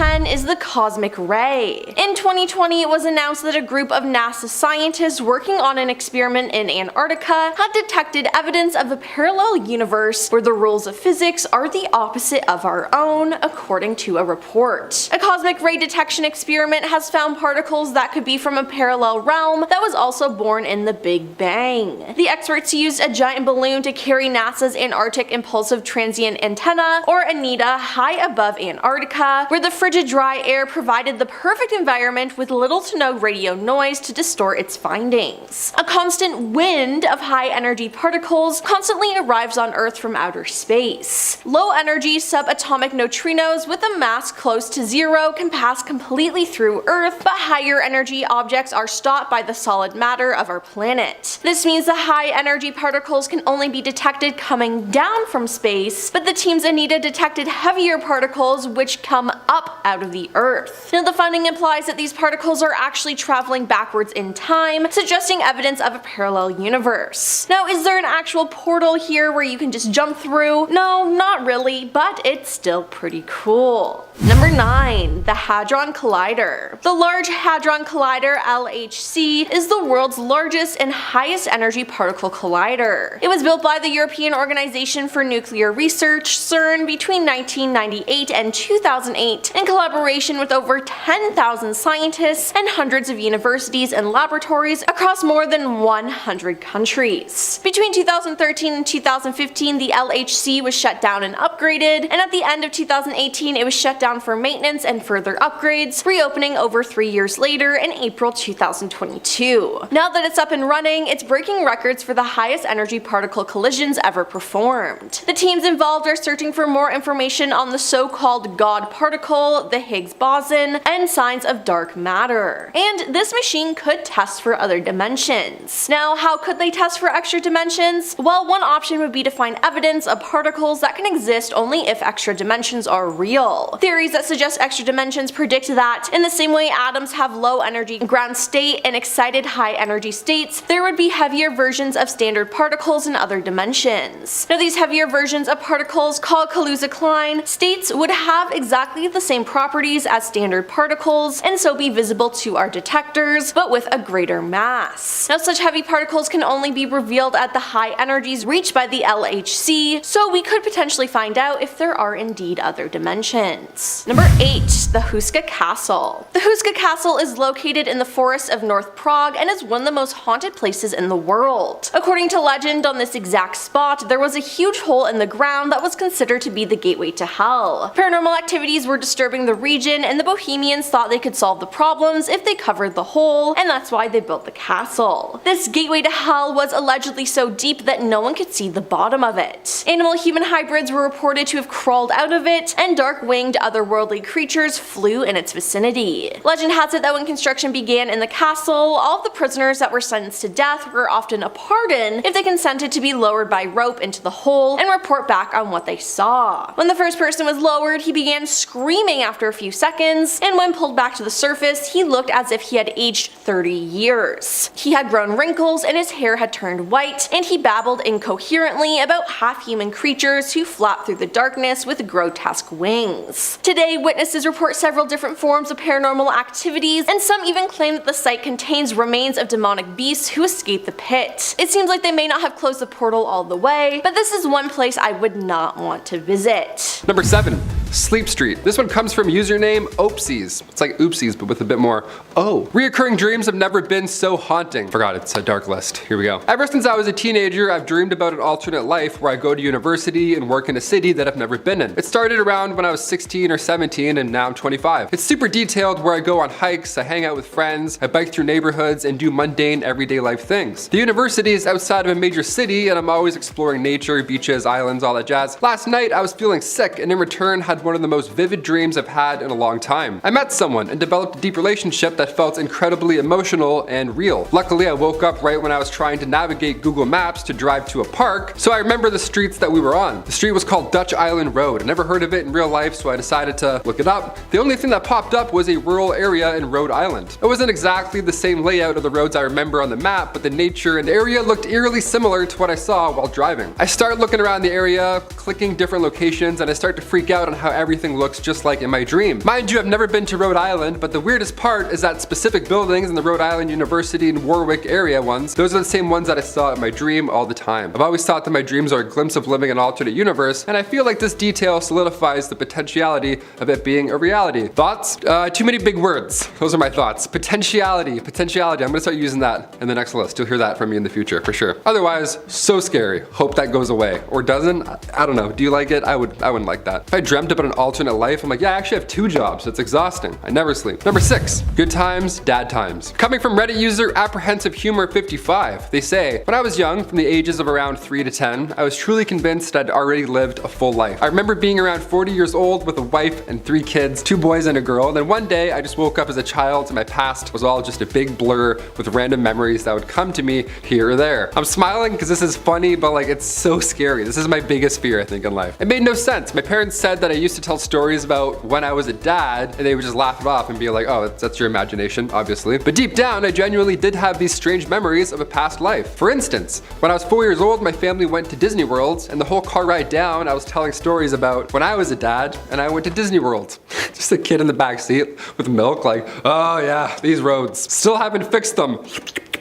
10 is the cosmic ray. In 2020, it was announced that a group of NASA scientists working on an experiment in Antarctica had detected evidence of a parallel universe where the rules of physics are the opposite of our own, according to a report. A cosmic ray detection experiment has found particles that could be from a parallel realm that was also born in the Big Bang. The experts used a giant balloon to carry NASA's Antarctic Impulsive Transient Antenna, or ANITA, high above Antarctica, where the frigid dry air provided the perfect environment with little to no radio noise to distort its findings. A constant wind of high-energy particles constantly arrives on Earth from outer space. Low-energy subatomic neutrinos with a mass close to zero can pass completely through Earth, but higher-energy objects are stopped by the solid matter of our planet. This means the high-energy particles can only be detected coming down from space, but the team's ANITA detected heavier particles which come up out of the Earth. Now, the finding implies that these particles are actually traveling backwards in time, suggesting evidence of a parallel universe. Now, is there an actual portal here where you can just jump through? No, not really, but it's still pretty cool. Number 9. The Hadron Collider. The Large Hadron Collider, LHC, is the world's largest and highest energy particle collider. It was built by the European Organization for Nuclear Research, CERN, between 1998 and 2008 in collaboration with over 10,000 scientists and hundreds of universities and laboratories across more than 100 countries. Between 2013 and 2015, the LHC was shut down and upgraded, and at the end of 2018 it was shut down for maintenance and further upgrades, reopening over 3 years later in April 2022. Now that it's up and running, it's breaking records for the highest energy particle collisions ever performed. The teams involved are searching for more information on the so-called God particle, the Higgs boson, and signs of dark matter. And this machine could test for other dimensions. Now, how could they test for extra dimensions? Well, one option would be to find evidence of particles that can exist only if extra dimensions are real. Theories that suggest extra dimensions predict that, in the same way atoms have low energy ground state and excited high energy states, there would be heavier versions of standard particles in other dimensions. Now, these heavier versions of particles, called Kaluza-Klein states, would have exactly the same properties as standard particles and so be visible to our detectors, but with a greater mass. Now, such heavy particles can only be revealed at the high energies reached by the LHC, so we could potentially find out if there are indeed other dimensions. Number 8. The Huska Castle. The Huska Castle is located in the forests of North Prague and is one of the most haunted places in the world. According to legend, on this exact spot, there was a huge hole in the ground that was considered to be the gateway to hell. Paranormal activities were disturbing the region, and the Bohemians thought they could solve the problems if they covered the hole, and that's why they built the castle. This gateway to hell was allegedly so deep that no one could see the bottom of it. Animal-human hybrids were reported to have crawled out of it, and dark-winged otherworldly creatures flew in its vicinity. Legend has it that when construction began in the castle, all of the prisoners that were sentenced to death were often pardoned if they consented to be lowered by rope into the hole and report back on what they saw. When the first person was lowered, he began screaming after a few seconds, and when pulled back to the surface, he looked as if he had aged 30 years. He had grown wrinkles and his hair had turned white, and he babbled incoherently about half-human creatures who flap through the darkness with grotesque wings. Today, witnesses report several different forms of paranormal activities, and some even claim that the site contains remains of demonic beasts who escaped the pit. It seems like they may not have closed the portal all the way, but this is one place I would not want to visit. Number 7. Sleep Street. This one comes from username Oopsies. It's like oopsies, but with a bit more oh. Reoccurring dreams have never been so haunting. Forgot it's a dark list. Here we go. Ever since I was a teenager, I've dreamed about an alternate life where I go to university and work in a city that I've never been in. It started around when I was 16 or 17, and now I'm 25. It's super detailed, where I go on hikes, I hang out with friends, I bike through neighborhoods, and do mundane everyday life things. The university is outside of a major city, and I'm always exploring nature, beaches, islands, all that jazz. Last night, I was feeling sick, and in return had one of the most vivid dreams I've had in a long time. I met someone and developed a deep relationship that felt incredibly emotional and real. Luckily, I woke up right when I was trying to navigate Google Maps to drive to a park, so I remember the streets that we were on. The street was called Dutch Island Road. I never heard of it in real life, so I decided to look it up. The only thing that popped up was a rural area in Rhode Island. It wasn't exactly the same layout of the roads I remember on the map, but the nature and area looked eerily similar to what I saw while driving. I started looking around the area, clicking different locations, and I start to freak out on how everything looks just like in my dream. Mind you, I've never been to Rhode Island, but the weirdest part is that specific buildings in the Rhode Island University and Warwick area ones, those are the same ones that I saw in my dream all the time. I've always thought that my dreams are a glimpse of living an alternate universe, and I feel like this detail solidifies the potentiality of it being a reality. Thoughts? Too many big words. Those are my thoughts. Potentiality. I'm gonna start using that in the next list. You'll hear that from me in the future for sure. Otherwise, so scary. Hope that goes away. Or doesn't? I don't know. Do you like it? I wouldn't like that. If I dreamt about an alternate life, I'm like, yeah, I actually have 2 jobs. It's exhausting. I never sleep. Number 6, good times, dad times. Coming from Reddit user Apprehensive Humor 55, they say, when I was young, from the ages of around 3 to 10, I was truly convinced I'd already lived a full life. I remember being around 40 years old with a wife and 3 kids, 2 boys and a girl, and then one day I just woke up as a child and my past was all just a big blur with random memories that would come to me here or there. I'm smiling because this is funny, but like it's so scary. This is my biggest fear, I think, in life. It made no sense. My parents said that I used to tell stories about when I was a dad, and they would just laugh it off and be like, oh, that's your imagination, obviously. But deep down, I genuinely did have these strange memories of a past life. For instance, when I was 4 years old, my family went to Disney World, and the whole car ride down, I was telling stories about when I was a dad and I went to Disney World. Just a kid in the back seat with milk, like, oh yeah, these roads. Still haven't fixed them.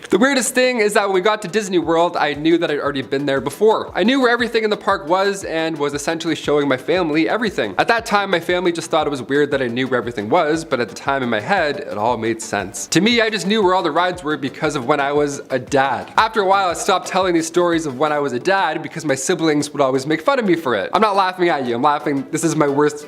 The weirdest thing is that when we got to Disney World, I knew that I'd already been there before. I knew where everything in the park was and was essentially showing my family everything. At that time, my family just thought it was weird that I knew where everything was, but at the time in my head, it all made sense. To me, I just knew where all the rides were because of when I was a dad. After a while, I stopped telling these stories of when I was a dad because my siblings would always make fun of me for it. I'm not laughing at you, I'm laughing, this is my worst,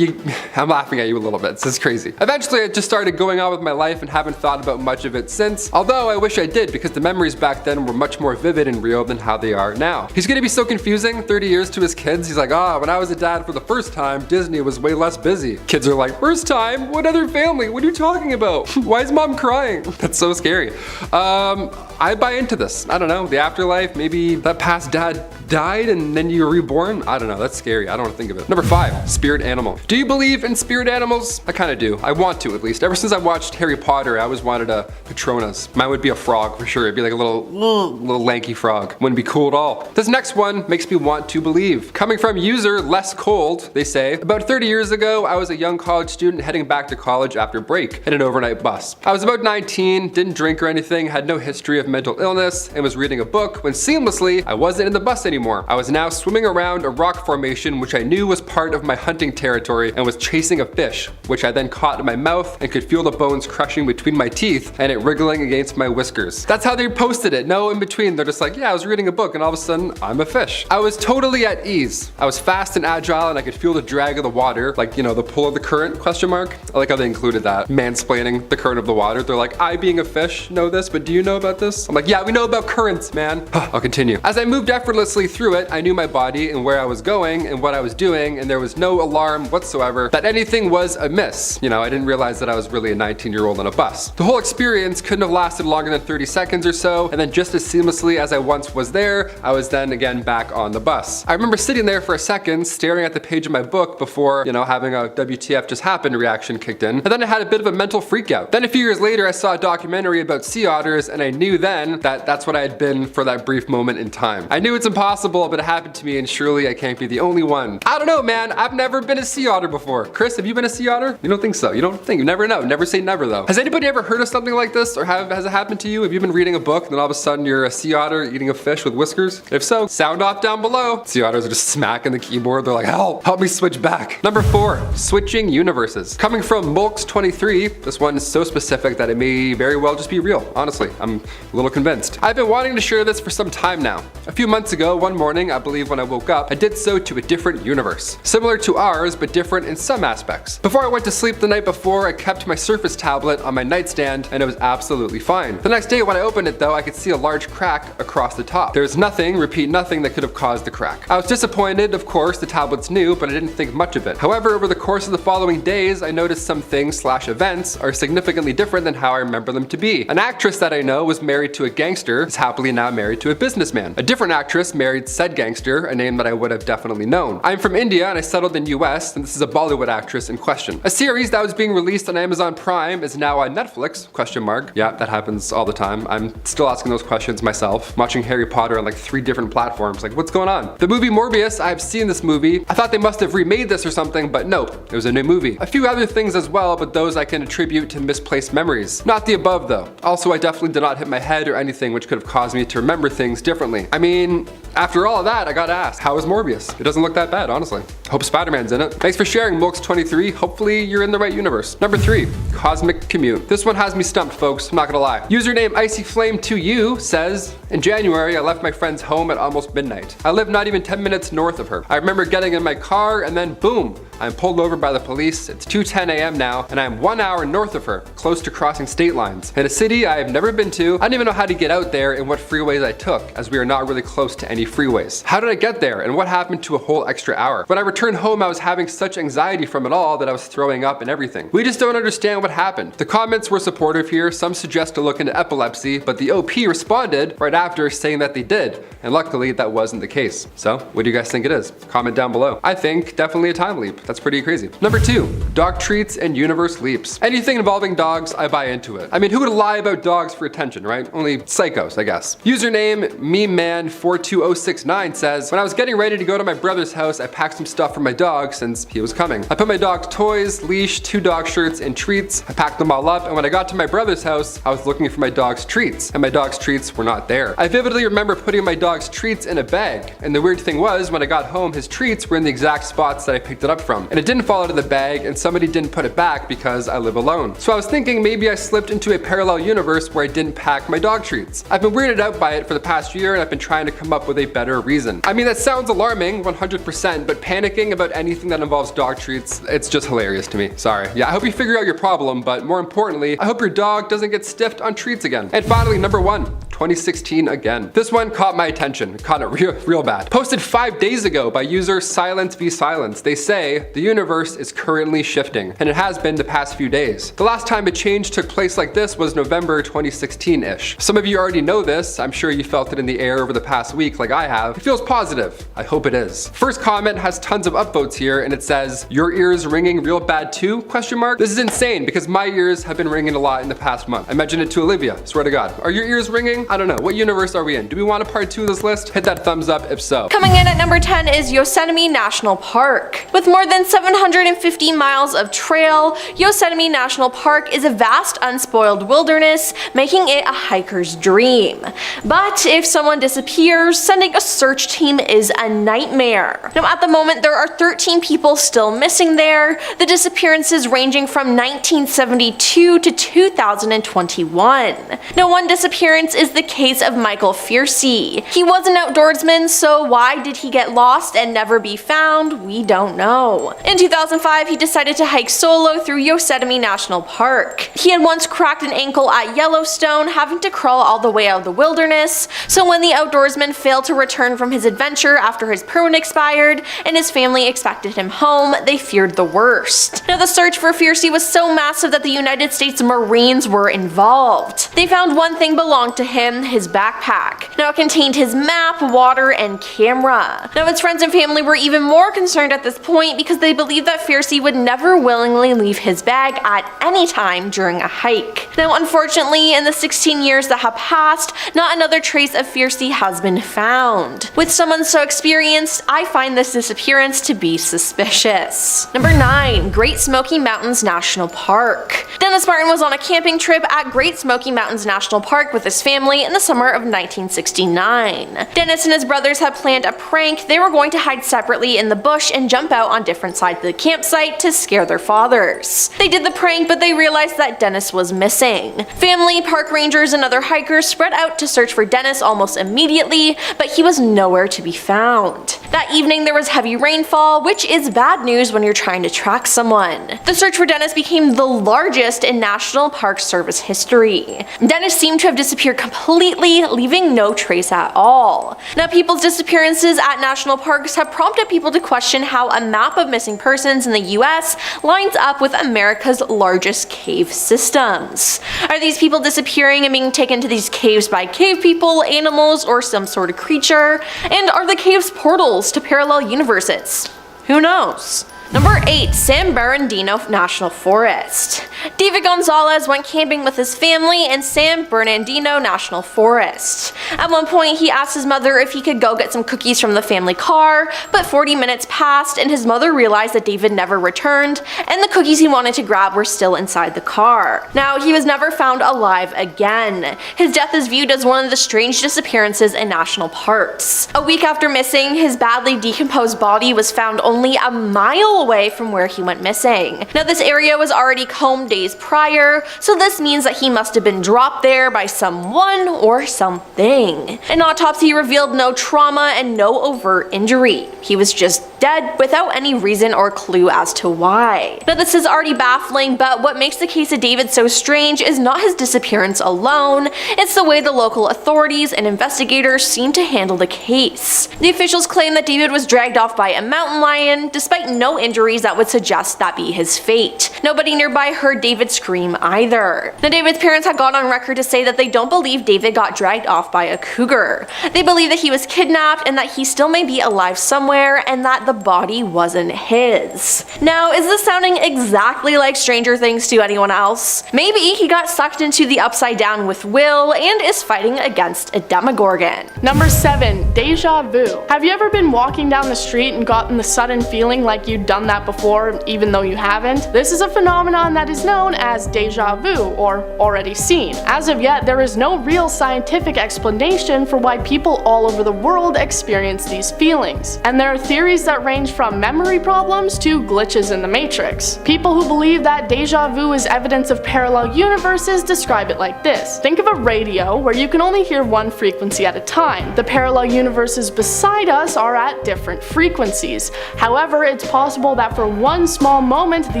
I'm laughing at you a little bit, this is crazy. Eventually, I just started going on with my life and haven't thought about much of it since, although I wish I did because the memories back then were much more vivid and real than how they are now. He's gonna be so confusing 30 years to his kids. He's like, when I was a dad for the first time, Disney was way less busy. Kids are like, first time? What other family? What are you talking about? Why is mom crying? That's so scary. I buy into this. I don't know, the afterlife, maybe that past dad died and then you were reborn? I don't know, that's scary. I don't want to think of it. Number 5, spirit animal. Do you believe in spirit animals? I kind of do. I want to, at least. Ever since I watched Harry Potter, I always wanted a Patronus. Mine would be a frog for sure. It'd be like a little lanky frog. Wouldn't be cool at all. This next one makes me want to believe. Coming from user Less Cold, they say, about 30 years ago, I was a young college student heading back to college after break in an overnight bus. I was about 19, didn't drink or anything, had no history of mental illness, and was reading a book when seamlessly I wasn't in the bus anymore. I was now swimming around a rock formation which I knew was part of my hunting territory and was chasing a fish, which I then caught in my mouth and could feel the bones crushing between my teeth and it wriggling against my whiskers. That's how they posted it, no in between. They're just like, yeah, I was reading a book and all of a sudden I'm a fish. I was totally at ease. I was fast and agile and I could feel the drag of the water, like, you know, the pull of the current, question mark. I like how they included that, mansplaining the current of the water. They're like, I being a fish know this, but do you know about this? I'm like, yeah, we know about currents, man. I'll continue. As I moved effortlessly through it, I knew my body and where I was going and what I was doing, and there was no alarm whatsoever that anything was amiss. You know, I didn't realize that I was really a 19-year-old on a bus. The whole experience couldn't have lasted longer than 30 seconds or so, and then just as seamlessly as I once was there, I was then again back on the bus. I remember sitting there for a second, staring at the page of my book before, you know, having a WTF just happened reaction kicked in, and then I had a bit of a mental freak out. Then a few years later, I saw a documentary about sea otters, and I knew then that that's what I had been for that brief moment in time. I knew it's impossible, but it happened to me, and surely I can't be the only one. I don't know, man. I've never been a sea otter before. Chris, have you been a sea otter? You don't think so? You don't think? You never know. Never say never, though. Has anybody ever heard of something like this, or has it happened to you? Have you been reading a book, and then all of a sudden you're a sea otter eating a fish with whiskers? If so, sound off down below. Sea otters are just smacking the keyboard. They're like, help me switch back. Number 4, switching universes. Coming from Mulks23, this one is so specific that it may very well just be real. Honestly, I'm a little convinced. I've been wanting to share this for some time now. A few months ago, one morning, I believe when I woke up, I did so to a different universe. Similar to ours, but different in some aspects. Before I went to sleep the night before, I kept my Surface tablet on my nightstand, and it was absolutely fine. The next day when I opened it though, I could see a large crack across the top. There was nothing, repeat nothing, that could have caused the crack. I was disappointed, of course, the tablet's new, but I didn't think much of it. However, over the course of the following days, I noticed some things/events are significantly different than how I remember them to be. An actress that I know was married married to a gangster, is happily now married to a businessman. A different actress married said gangster, a name that I would have definitely known. I'm from India and I settled in US, and this is a Bollywood actress in question. A series that was being released on Amazon Prime is now on Netflix, question mark. Yeah, that happens all the time. I'm still asking those questions myself. I'm watching Harry Potter on like 3 different platforms, like what's going on? The movie Morbius, I've seen this movie. I thought they must have remade this or something, but nope, it was a new movie. A few other things as well, but those I can attribute to misplaced memories. Not the above though. Also, I definitely did not hit my head or anything which could have caused me to remember things differently. I mean, after all of that, I gotta ask, how is Morbius? It doesn't look that bad, honestly. Hope Spider-Man's in it. Thanks for sharing, Mulks23. Hopefully you're in the right universe. Number 3, Cosmic Commute. This one has me stumped, folks, I'm not gonna lie. Username IcyFlame2U says, in January, I left my friend's home at almost midnight. I live not even 10 minutes north of her. I remember getting in my car and then boom, I'm pulled over by the police. It's 2:10 a.m. now, and I'm 1 hour north of her, close to crossing state lines. In a city I have never been to, I don't even know how to get out there and what freeways I took, as we are not really close to any freeways. How did I get there, and what happened to a whole extra hour? When I returned home, I was having such anxiety from it all that I was throwing up and everything. We just don't understand what happened. The comments were supportive here. Some suggest to look into epilepsy, but the OP responded right after saying that they did, and luckily that wasn't the case. So, what do you guys think it is? Comment down below. I think definitely a time leap. That's pretty crazy. Number 2, dog treats and universe leaps. Anything involving dogs, I buy into it. I mean, who would lie about dogs for attention, right? Only psychos, I guess. Username mememan42069 says, when I was getting ready to go to my brother's house, I packed some stuff for my dog since he was coming. I put my dog's toys, leash, 2 dog shirts, and treats. I packed them all up, and when I got to my brother's house, I was looking for my dog's treats, and my dog's treats were not there. I vividly remember putting my dog's treats in a bag, and the weird thing was, when I got home, his treats were in the exact spots that I picked it up from, and it didn't fall out of the bag, and somebody didn't put it back because I live alone. So I was thinking maybe I slipped into a parallel universe where I didn't pack my dog treats. I've been weirded out by it for the past year, and I've been trying to come up with a better reason. I mean, that sounds alarming, 100%, but panicking about anything that involves dog treats, it's just hilarious to me. Sorry. Yeah, I hope you figure out your problem, but more importantly, I hope your dog doesn't get stiffed on treats again. And finally, number 1, 2016 again. This one caught my attention, caught it real bad. Posted 5 days ago by user Silence v Silence. They say, the universe is currently shifting, and it has been the past few days. The last time a change took place like this was November 2016-ish. Some of you already know this. I'm sure you felt it in the air over the past week like I have. It feels positive. I hope it is. First comment has tons of upvotes here, and it says, your ears ringing real bad too? Question mark. This is insane because my ears have been ringing a lot in the past month. I mentioned it to Olivia, swear to God. Are your ears ringing? I don't know. What universe are we in? Do we want a part 2 of this list? Hit that thumbs up if so. Coming in at number 10 is Yosemite National Park. With more than 750 miles of trail, Yosemite National Park is a vast unspoiled wilderness, making it a hiker's dream. But if someone disappears, sending a search team is a nightmare. Now at the moment there are 13 people still missing there, the disappearances ranging from 1972 to 2021. Now one disappearance is the case of Michael Fiercy. He was an outdoorsman, so why did he get lost and never be found? We don't know. In 2005, he decided to hike solo through Yosemite National Park. He had once cracked an ankle at Yellowstone, having to crawl all the way out of the wilderness, so when the outdoorsman failed to return from his adventure after his permit expired and his family expected him home, they feared the worst. Now the search for Fiercy was so massive that the United States Marines were involved. They found one thing belonged to him, his backpack. Now it contained his map, water, and camera. Now his friends and family were even more concerned at this point because they believed that Fiercy would never willingly leave his bag at any time during a hike. Now unfortunately, in the 16 years that have passed, not another trace of Fiercy has been found. With someone so experienced, I find this disappearance to be suspicious. Number 9, Great Smoky Mountains National Park. Dennis Martin was on a camping trip at Great Smoky Mountains National Park with his family in the summer of 1969. Dennis and his brothers had planned a prank. They were going to hide separately in the bush and jump out on different sides of the campsite to scare their fathers. They did the prank, but they realized that Dennis was missing. Family, park rangers, and other hikers spread out to search for Dennis almost immediately, but he was nowhere to be found. That evening there was heavy rainfall, which is bad news when you're trying to track someone. The search for Dennis became the largest brightest in National Park Service history. Dennis seemed to have disappeared completely, leaving no trace at all. Now, people's disappearances at national parks have prompted people to question how a map of missing persons in the US lines up with America's largest cave systems. Are these people disappearing and being taken to these caves by cave people, animals, or some sort of creature? And are the caves portals to parallel universes? Who knows? Number 8. San Bernardino National Forest. David Gonzalez went camping with his family in San Bernardino National Forest. At one point, he asked his mother if he could go get some cookies from the family car, but 40 minutes passed and his mother realized that David never returned, and the cookies he wanted to grab were still inside the car. Now, he was never found alive again. His death is viewed as one of the strange disappearances in national parks. A week after missing, his badly decomposed body was found only a mile away from where he went missing. Now, this area was already combed days prior, so this means that he must have been dropped there by someone or something. An autopsy revealed no trauma and no overt injury. He was just dead without any reason or clue as to why. Now, this is already baffling, but what makes the case of David so strange is not his disappearance alone, it's the way the local authorities and investigators seem to handle the case. The officials claim that David was dragged off by a mountain lion, despite no injuries that would suggest that be his fate. Nobody nearby heard David scream either. Now, David's parents had gone on record to say that they don't believe David got dragged off by a cougar. They believe that he was kidnapped and that he still may be alive somewhere and that the body wasn't his. Now, is this sounding exactly like Stranger Things to anyone else? Maybe he got sucked into the Upside Down with Will and is fighting against a Demogorgon. Number 7. Deja vu. Have you ever been walking down the street and gotten the sudden feeling like you'd done that before even though you haven't? This is a phenomenon that is known as deja vu, or already seen. As of yet, there is no real scientific explanation for why people all over the world experience these feelings, and there are theories that range from memory problems to glitches in the Matrix. People who believe that deja vu is evidence of parallel universes describe it like this. Think of a radio where you can only hear one frequency at a time. The parallel universes beside us are at different frequencies. However, it's possible that for one small moment, the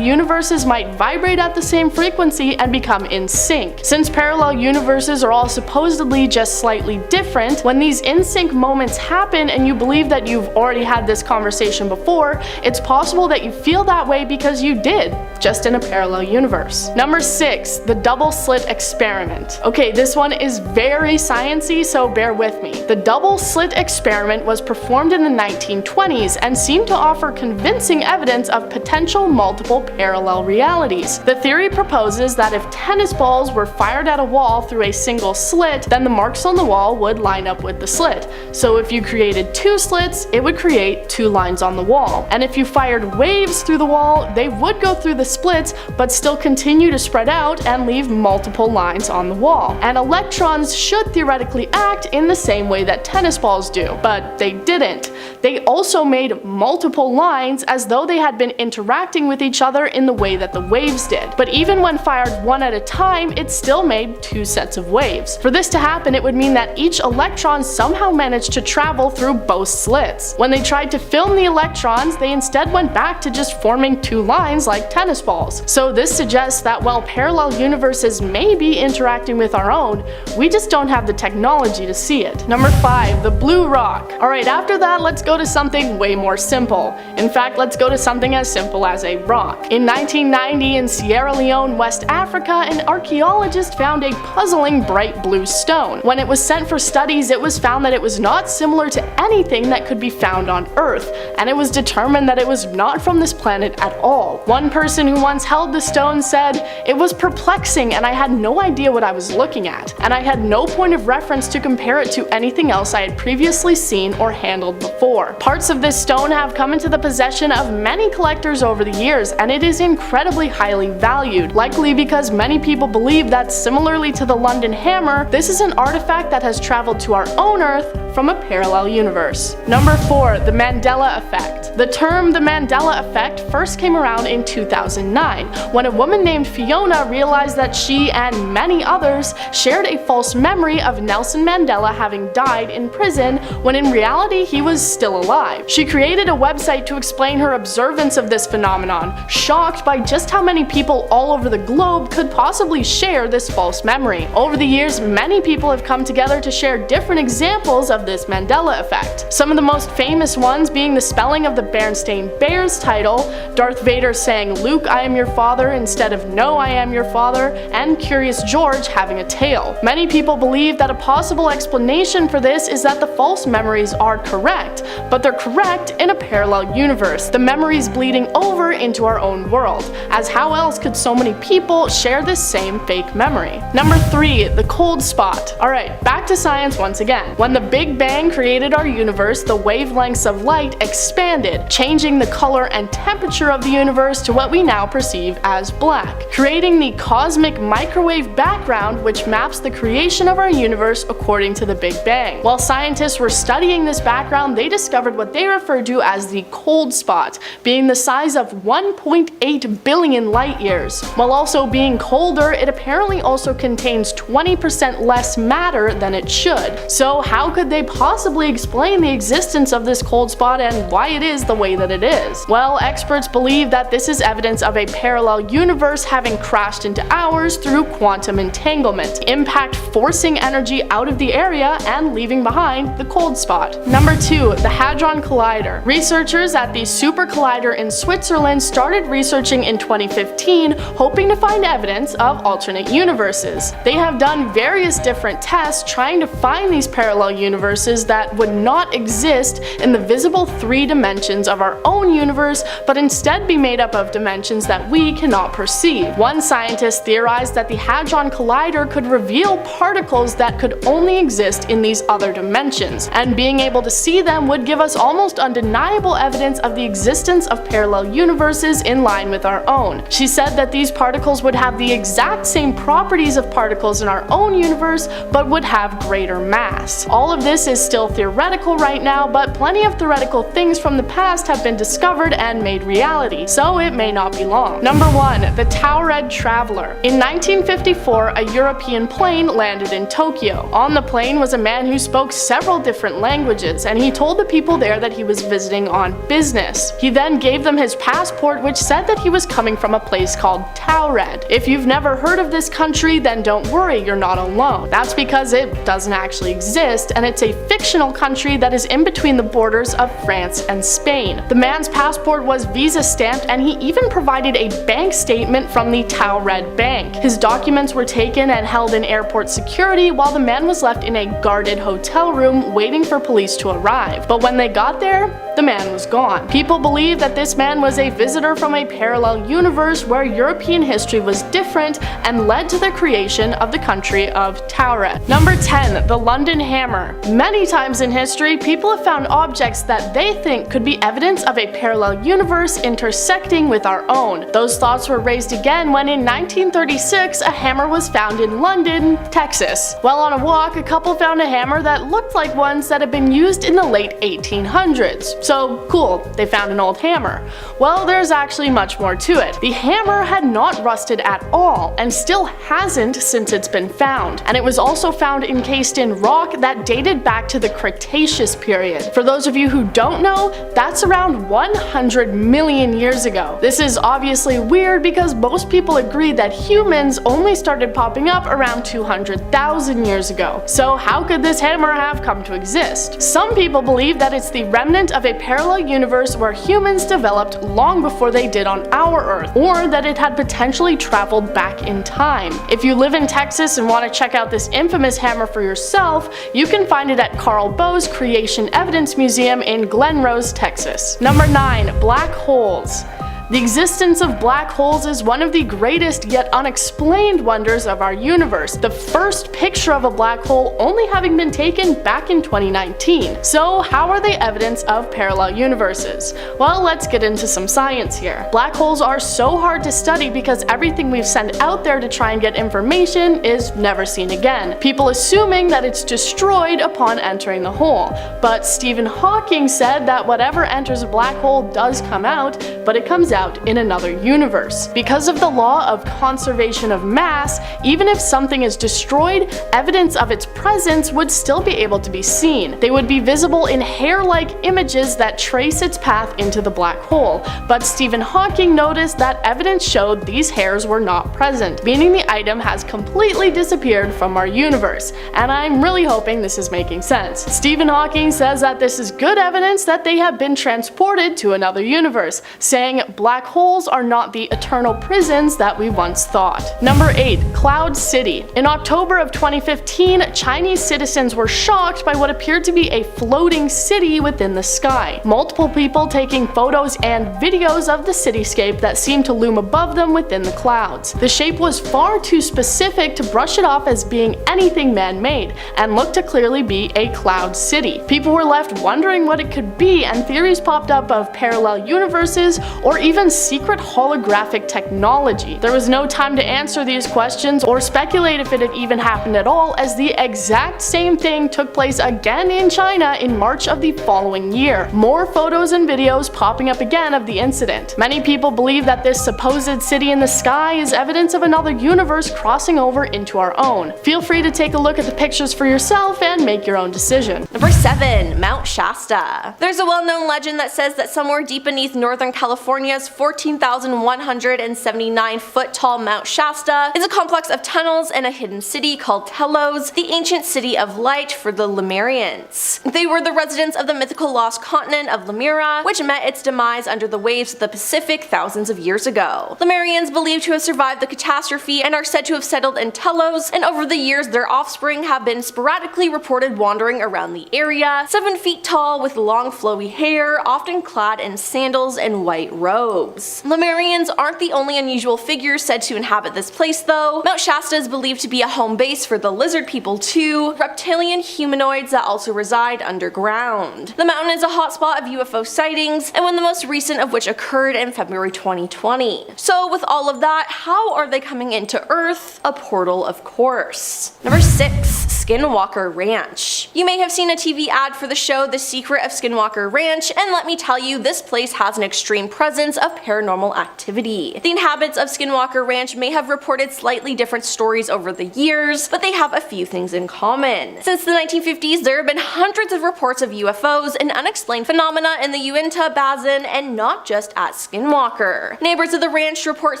universes might vibrate at the same frequency and become in sync. Since parallel universes are all supposedly just slightly different, when these in sync moments happen and you believe that you've already had this conversation before, it's possible that you feel that way because you did, just in a parallel universe. Number 6. The double slit experiment. Okay, this one is very sciencey, so bear with me. The double slit experiment was performed in the 1920s and seemed to offer convincing evidence of potential multiple parallel realities. The theory proposes that if tennis balls were fired at a wall through a single slit, then the marks on the wall would line up with the slit. So if you created 2 slits, it would create 2 lines on the wall. And if you fired waves through the wall, they would go through the splits, but still continue to spread out and leave multiple lines on the wall. And electrons should theoretically act in the same way that tennis balls do, but they didn't. They also made multiple lines as though they had been interacting with each other in the way that the waves did. But even when fired one at a time, it still made 2 sets of waves. For this to happen, it would mean that each electron somehow managed to travel through both slits. When they tried to film the electrons, they instead went back to just forming 2 lines like tennis balls. So this suggests that while parallel universes may be interacting with our own, we just don't have the technology to see it. Number 5. The blue rock. Alright, after that, let's go to something way more simple. In fact, let's go to something as simple as a rock. In 1990, in Sierra Leone, West Africa, an archaeologist found a puzzling bright blue stone. When it was sent for studies, it was found that it was not similar to anything that could be found on Earth, and it was determined that it was not from this planet at all. One person who once held the stone said, "It was perplexing and I had no idea what I was looking at, and I had no point of reference to compare it to anything else I had previously seen or handled before." Parts of this stone have come into the possession of many collectors over the years, and it is incredibly highly valued, likely because many people believe that similarly to the London Hammer, this is an artifact that has traveled to our own Earth from a parallel universe. Number 4. The Mandela Effect. The term the Mandela Effect first came around in 2009, when a woman named Fiona realized that she and many others shared a false memory of Nelson Mandela having died in prison when in reality he was still alive. She created a website to explain her observance of this phenomenon, shocked by just how many people people all over the globe could possibly share this false memory. Over the years, many people have come together to share different examples of this Mandela effect. Some of the most famous ones being the spelling of the Berenstain Bears title, Darth Vader saying "Luke, I am your father" instead of "No, I am your father," and Curious George having a tail. Many people believe that a possible explanation for this is that the false memories are correct, but they're correct in a parallel universe, the memories bleeding over into our own world, as how else could so many people share this same fake memory? Number 3, the cold spot. Alright, back to science once again. When the Big Bang created our universe, the wavelengths of light expanded, changing the color and temperature of the universe to what we now perceive as black, creating the cosmic microwave background which maps the creation of our universe according to the Big Bang. While scientists were studying this background, they discovered what they referred to as the cold spot, being the size of 1.8 billion light years. While also being colder, it apparently also contains 20% less matter than it should. So how could they possibly explain the existence of this cold spot and why it is the way that it is? Well, experts believe that this is evidence of a parallel universe having crashed into ours through quantum entanglement, impact forcing energy out of the area and leaving behind the cold spot. Number 2, the Hadron Collider. Researchers at the Super Collider in Switzerland started researching in 2015, hoping to find evidence of alternate universes. They have done various different tests trying to find these parallel universes that would not exist in the visible 3 dimensions of our own universe, but instead be made up of dimensions that we cannot perceive. One scientist theorized that the Hadron Collider could reveal particles that could only exist in these other dimensions, and being able to see them would give us almost undeniable evidence of the existence of parallel universes in line with our own. She said that these particles would have the exact same properties of particles in our own universe, but would have greater mass. All of this is still theoretical right now, but plenty of theoretical things from the past have been discovered and made reality, so it may not be long. Number 1, the Taured Traveler. In 1954, a European plane landed in Tokyo. On the plane was a man who spoke several different languages, and he told the people there that he was visiting on business. He then gave them his passport, which said that he was coming from a place called Taured. If you've never heard of this country, then don't worry, you're not alone. That's because it doesn't actually exist, and it's a fictional country that is in between the borders of France and Spain. The man's passport was visa stamped, and he even provided a bank statement from the Taured Bank. His documents were taken and held in airport security while the man was left in a guarded hotel room waiting for police to arrive. But when they got there, the man was gone. People believe that this man was a visitor from a parallel universe where European history was different and led to the creation of the country of Taured. Number 10, the London Hammer. Many times in history, people have found objects that they think could be evidence of a parallel universe intersecting with our own. Those thoughts were raised again when in 1936 a hammer was found in London, Texas. While on a walk, a couple found a hammer that looked like ones that had been used in the late 1800s. So cool, they found an old hammer. Well, there's actually much more to it. The hammer had not rusted at all and still hasn't since it's been found. And it was also found encased in rock that dated back to the Cretaceous period. For those of you who don't know, that's around 100 million years ago. This is obviously weird because most people agree that humans only started popping up around 200,000 years ago. So how could this hammer have come to exist? Some people believe that it's the remnant of a parallel universe where humans developed long before they did on our Earth, or that it had potentially traveled back in time. If you live in Texas and want to check out this infamous hammer for yourself, you can find it at Carl Bow's Creation Evidence Museum in Glen Rose, Texas. Number 9, black holes. The existence of black holes is one of the greatest yet unexplained wonders of our universe, the first picture of a black hole only having been taken back in 2019. So how are they evidence of parallel universes? Well, let's get into some science here. Black holes are so hard to study because everything we've sent out there to try and get information is never seen again, people assuming that it's destroyed upon entering the hole. But Stephen Hawking said that whatever enters a black hole does come out, but it comes out in another universe. Because of the law of conservation of mass, even if something is destroyed, evidence of its presence would still be able to be seen. They would be visible in hair-like images that trace its path into the black hole, but Stephen Hawking noticed that evidence showed these hairs were not present, meaning the item has completely disappeared from our universe, and I'm really hoping this is making sense. Stephen Hawking says that this is good evidence that they have been transported to another universe, saying black holes are not the eternal prisons that we once thought. Number 8. Cloud City. In October of 2015, Chinese citizens were shocked by what appeared to be a floating city within the sky. Multiple people taking photos and videos of the cityscape that seemed to loom above them within the clouds. The shape was far too specific to brush it off as being anything man-made, and looked to clearly be a cloud city. People were left wondering what it could be, and theories popped up of parallel universes or even secret holographic technology. There was no time to answer these questions or speculate if it had even happened at all, as the exact same thing took place again in China in March of the following year. More photos and videos popping up again of the incident. Many people believe that this supposed city in the sky is evidence of another universe crossing over into our own. Feel free to take a look at the pictures for yourself and make your own decision. Number 7. Mount Shasta. There's a well-known legend that says that somewhere deep beneath Northern California's 14,179-foot tall Mount Shasta is a complex of tunnels and a hidden city called Telos, the ancient city of light for the Lemurians. They were the residents of the mythical lost continent of Lemura, which met its demise under the waves of the Pacific thousands of years ago. Lemurians believed to have survived the catastrophe and are said to have settled in Telos, and over the years their offspring have been sporadically reported wandering around the area, 7 feet tall with long flowy hair, often clad in sandals and white robes. Lemurians aren't the only unusual figures said to inhabit this place though. Mount Shasta is believed to be a home base for the lizard people too, reptilian humanoids that also reside underground. The mountain is a hotspot of UFO sightings, and one of the most recent of which occurred in February 2020. So with all of that, how are they coming into Earth? A portal, of course. Number 6. Skinwalker Ranch. You may have seen a TV ad for the show The Secret of Skinwalker Ranch, and let me tell you, this place has an extreme presence of paranormal activity. The inhabitants of Skinwalker Ranch may have reported slightly different stories over the years, but they have a few things in common. Since the 1950s, there have been hundreds of reports of UFOs and unexplained phenomena in the Uinta Basin, and not just at Skinwalker. Neighbors of the ranch report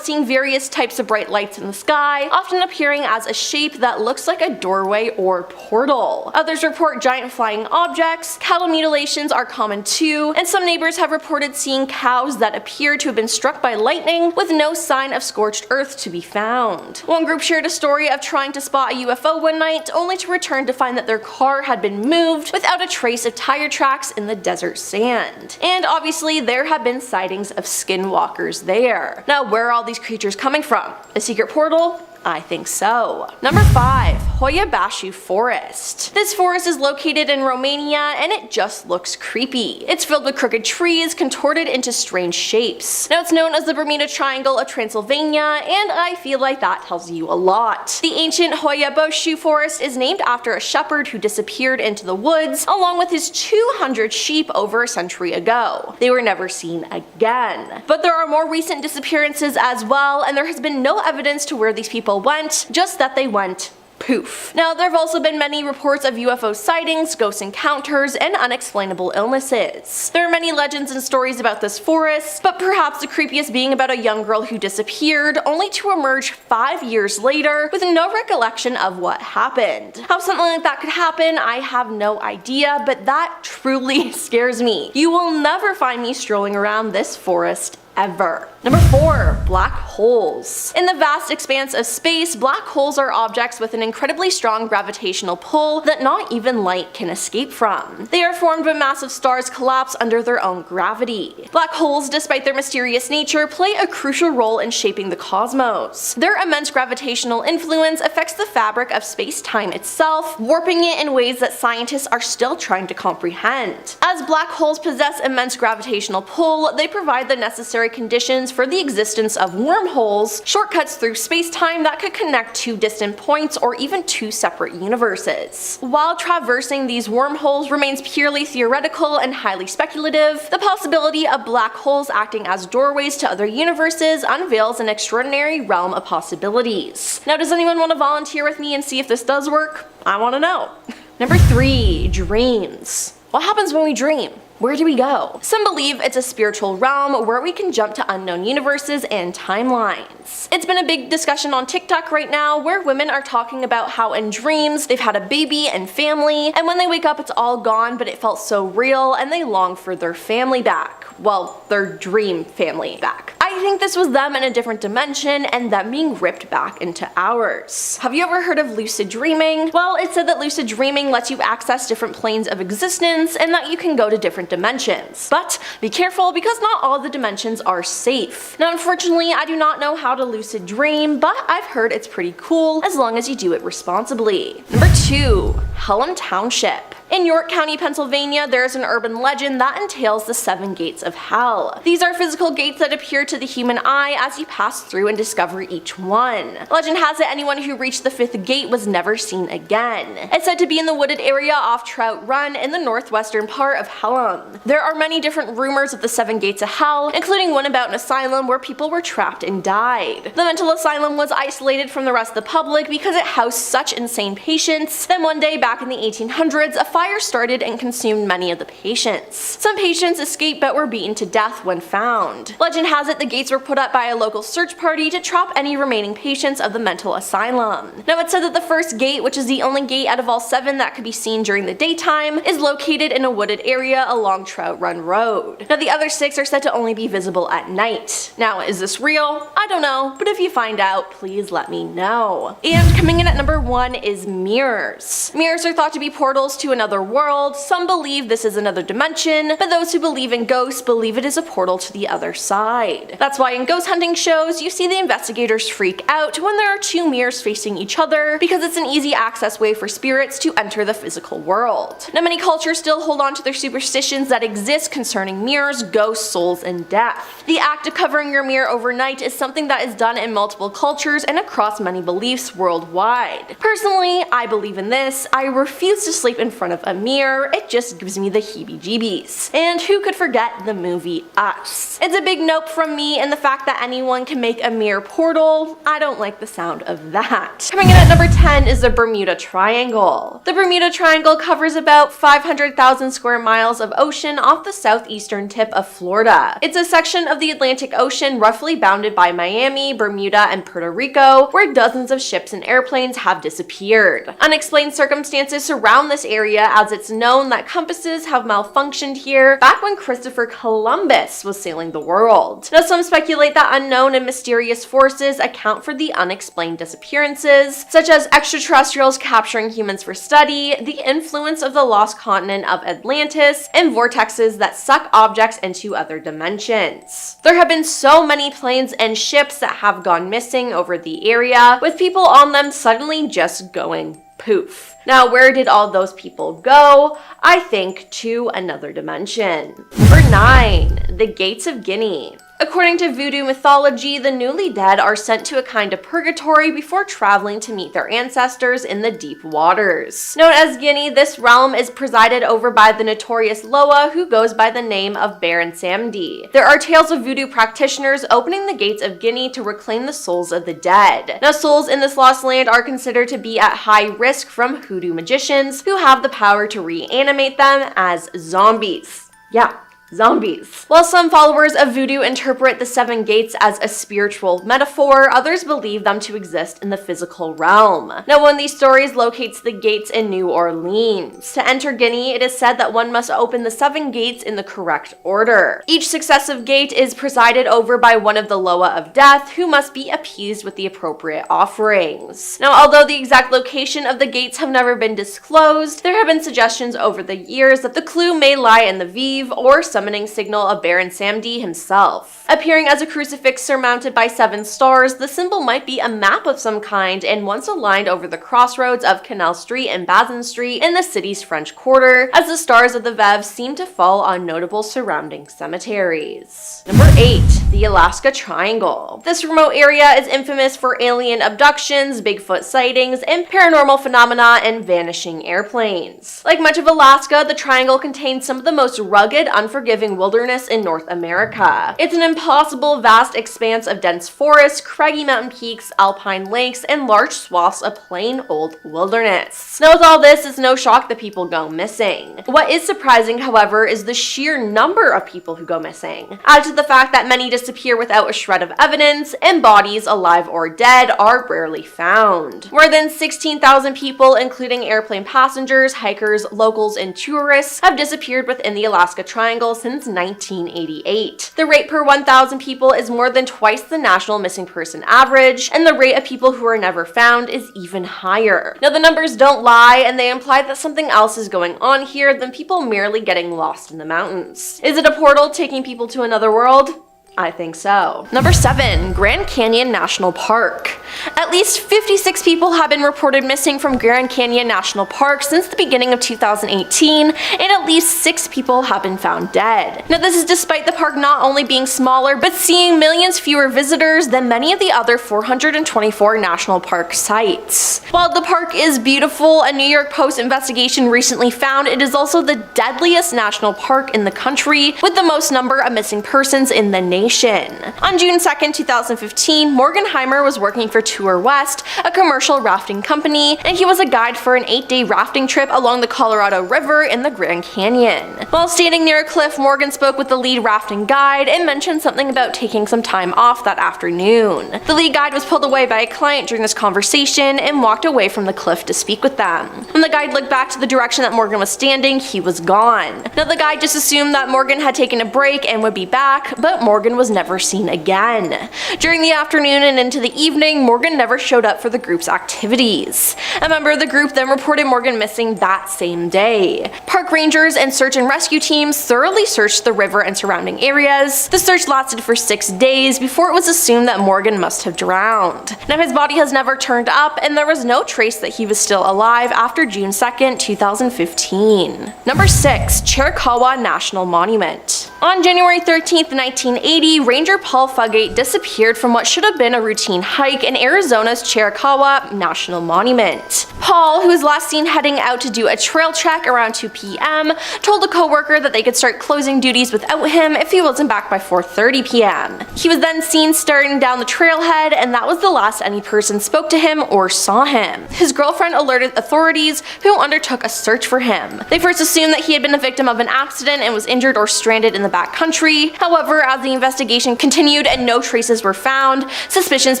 seeing various types of bright lights in the sky, often appearing as a shape that looks like a doorway or portal. Others report giant flying objects, cattle mutilations are common too, and some neighbors have reported seeing cows that appear to have been struck by lightning with no sign of scorched earth to be found. One group shared a story of trying to spot a UFO one night, only to return to find that their car had been moved without a trace of tire tracks in the desert sand. And obviously there have been sightings of skinwalkers there. Now, where are all these creatures coming from? A secret portal? I think so. Number 5. Hoia Baciu Forest. This forest is located in Romania, and it just looks creepy. It's filled with crooked trees contorted into strange shapes. Now, it's known as the Bermuda Triangle of Transylvania, and I feel like that tells you a lot. The ancient Hoia Baciu Forest is named after a shepherd who disappeared into the woods along with his 200 sheep over a century ago. They were never seen again. But there are more recent disappearances as well, and there has been no evidence to where these people went, just that they went poof. Now, there have also been many reports of UFO sightings, ghost encounters, and unexplainable illnesses. There are many legends and stories about this forest, but perhaps the creepiest being about a young girl who disappeared, only to emerge 5 years later with no recollection of what happened. How something like that could happen, I have no idea, but that truly scares me. You will never find me strolling around this forest ever. Number 4. Black holes. In the vast expanse of space, black holes are objects with an incredibly strong gravitational pull that not even light can escape from. They are formed when massive stars collapse under their own gravity. Black holes, despite their mysterious nature, play a crucial role in shaping the cosmos. Their immense gravitational influence affects the fabric of space-time itself, warping it in ways that scientists are still trying to comprehend. As black holes possess immense gravitational pull, they provide the necessary necessary conditions for the existence of wormholes, shortcuts through space-time that could connect two distant points or even two separate universes. While traversing these wormholes remains purely theoretical and highly speculative, the possibility of black holes acting as doorways to other universes unveils an extraordinary realm of possibilities. Now, does anyone want to volunteer with me and see if this does work? I want to know. Number 3, dreams. What happens when we dream? Where do we go? Some believe it's a spiritual realm where we can jump to unknown universes and timelines. It's been a big discussion on TikTok right now where women are talking about how in dreams they've had a baby and family, and when they wake up it's all gone, but it felt so real and they long for their family back. Well, their dream family back. I think this was them in a different dimension and them being ripped back into ours. Have you ever heard of lucid dreaming? Well, it said that lucid dreaming lets you access different planes of existence and that you can go to different dimensions. But be careful because not all the dimensions are safe. Now, unfortunately, I do not know how to lucid dream, but I've heard it's pretty cool as long as you do it responsibly. Number 2, Pelham Township. In York County, Pennsylvania, there is an urban legend that entails the 7 gates of hell. These are physical gates that appear to the human eye as you pass through and discover each one. Legend has it anyone who reached the 5th gate was never seen again. It's said to be in the wooded area off Trout Run in the northwestern part of Pelham. There are many different rumors of the 7 gates of hell, including one about an asylum where people were trapped and died. The mental asylum was isolated from the rest of the public because it housed such insane patients. Then one day back in the 1800s, a fire started and consumed many of the patients. Some patients escaped but were beaten to death when found. Legend has it the gates were put up by a local search party to trap any remaining patients of the mental asylum. Now, it's said that the first gate, which is the only gate out of all 7 that could be seen during the daytime, is located in a wooded area along Trout Run Road. Now, the other 6 are said to only be visible at night. Now, is this real? I don't know, but if you find out, please let me know. And coming in at number 1 is mirrors. Mirrors are thought to be portals to another world. Some believe this is another dimension, but those who believe in ghosts believe it is a portal to the other side. That's why in ghost hunting shows, you see the investigators freak out when there are 2 mirrors facing each other because it's an easy access way for spirits to enter the physical world. Now, many cultures still hold on to their superstitions that exist concerning mirrors, ghosts, souls, and death. The act of covering your mirror overnight is something that is done in multiple cultures and across many beliefs worldwide. Personally, I believe in this. I refuse to sleep in front of a mirror. It just gives me the heebie-jeebies. And who could forget the movie Us? It's a big nope from me, and the fact that anyone can make a mirror portal, I don't like the sound of that. Coming in at number 10 is the Bermuda Triangle. The Bermuda Triangle covers about 500,000 square miles of ocean off the southeastern tip of Florida. It's a section of the Atlantic Ocean roughly bounded by Miami, Bermuda, and Puerto Rico, where dozens of ships and airplanes have disappeared. Unexplained circumstances surround this area, as it's known that compasses have malfunctioned here back when Christopher Columbus was sailing the world. Now, some speculate that unknown and mysterious forces account for the unexplained disappearances, such as extraterrestrials capturing humans for study, the influence of the lost continent of Atlantis, and vortexes that suck objects into other dimensions. There have been so many planes and ships that have gone missing over the area, with people on them suddenly just going poof. Now, where did all those people go? I think to another dimension. Number 9, the Gates of Guinea. According to voodoo mythology, the newly dead are sent to a kind of purgatory before traveling to meet their ancestors in the deep waters. Known as Guinea, this realm is presided over by the notorious Loa, who goes by the name of Baron Samedi. There are tales of voodoo practitioners opening the gates of Guinea to reclaim the souls of the dead. Now, souls in this lost land are considered to be at high risk from hoodoo magicians who have the power to reanimate them as zombies. Yeah. Zombies. While some followers of voodoo interpret the 7 gates as a spiritual metaphor, others believe them to exist in the physical realm. Now, one of these stories locates the gates in New Orleans. To enter Guinea, it is said that one must open the 7 gates in the correct order. Each successive gate is presided over by one of the Loa of Death, who must be appeased with the appropriate offerings. Now, although the exact location of the gates have never been disclosed, there have been suggestions over the years that the clue may lie in the Vive or summoning signal of Baron Samedi himself. Appearing as a crucifix surmounted by 7 stars, the symbol might be a map of some kind and once aligned over the crossroads of Canal Street and Bazin Street in the city's French Quarter, as the stars of the Veuve seem to fall on notable surrounding cemeteries. Number 8. The Alaska Triangle. This remote area is infamous for alien abductions, Bigfoot sightings, and paranormal phenomena and vanishing airplanes. Like much of Alaska, the Triangle contains some of the most rugged, unforgiving wilderness in North America. It's an impossible, vast expanse of dense forests, craggy mountain peaks, alpine lakes, and large swaths of plain old wilderness. Now with all this, it's no shock that people go missing. What is surprising, however, is the sheer number of people who go missing. Add to the fact that many disappear without a shred of evidence, and bodies, alive or dead, are rarely found. More than 16,000 people, including airplane passengers, hikers, locals, and tourists, have disappeared within the Alaska Triangle since 1988. The rate per 1,000 people is more than twice the national missing person average, and the rate of people who are never found is even higher. Now the numbers don't lie, and they imply that something else is going on here than people merely getting lost in the mountains. Is it a portal taking people to another world? I think so. Number 7. Grand Canyon National Park. At least 56 people have been reported missing from Grand Canyon National Park since the beginning of 2018, and at least 6 people have been found dead. Now this is despite the park not only being smaller, but seeing millions fewer visitors than many of the other 424 national park sites. While the park is beautiful, a New York Post investigation recently found it is also the deadliest national park in the country, with the most number of missing persons in the nation. On June 2nd, 2015, Morgenheimer was working for Tour West, a commercial rafting company, and he was a guide for an 8-day rafting trip along the Colorado River in the Grand Canyon. While standing near a cliff, Morgan spoke with the lead rafting guide and mentioned something about taking some time off that afternoon. The lead guide was pulled away by a client during this conversation and walked away from the cliff to speak with them. When the guide looked back to the direction that Morgan was standing, he was gone. Now the guide just assumed that Morgan had taken a break and would be back, but Morgan was never seen again. During the afternoon and into the evening, Morgan never showed up for the group's activities. A member of the group then reported Morgan missing that same day. Park rangers and search and rescue teams thoroughly searched the river and surrounding areas. The search lasted for 6 days before it was assumed that Morgan must have drowned. Now his body has never turned up, and there was no trace that he was still alive after June 2nd, 2015. Number 6. Chiricahua National Monument. On January 13th, 1980, Ranger Paul Fugate disappeared from what should have been a routine hike in Arizona's Chiricahua National Monument. Paul, who was last seen heading out to do a trail check around 2 p.m., told a coworker that they could start closing duties without him if he wasn't back by 4:30 p.m. He was then seen starting down the trailhead, and that was the last any person spoke to him or saw him. His girlfriend alerted authorities, who undertook a search for him. They first assumed that he had been a victim of an accident and was injured or stranded in the backcountry. However, as the investigation continued and no traces were found, suspicions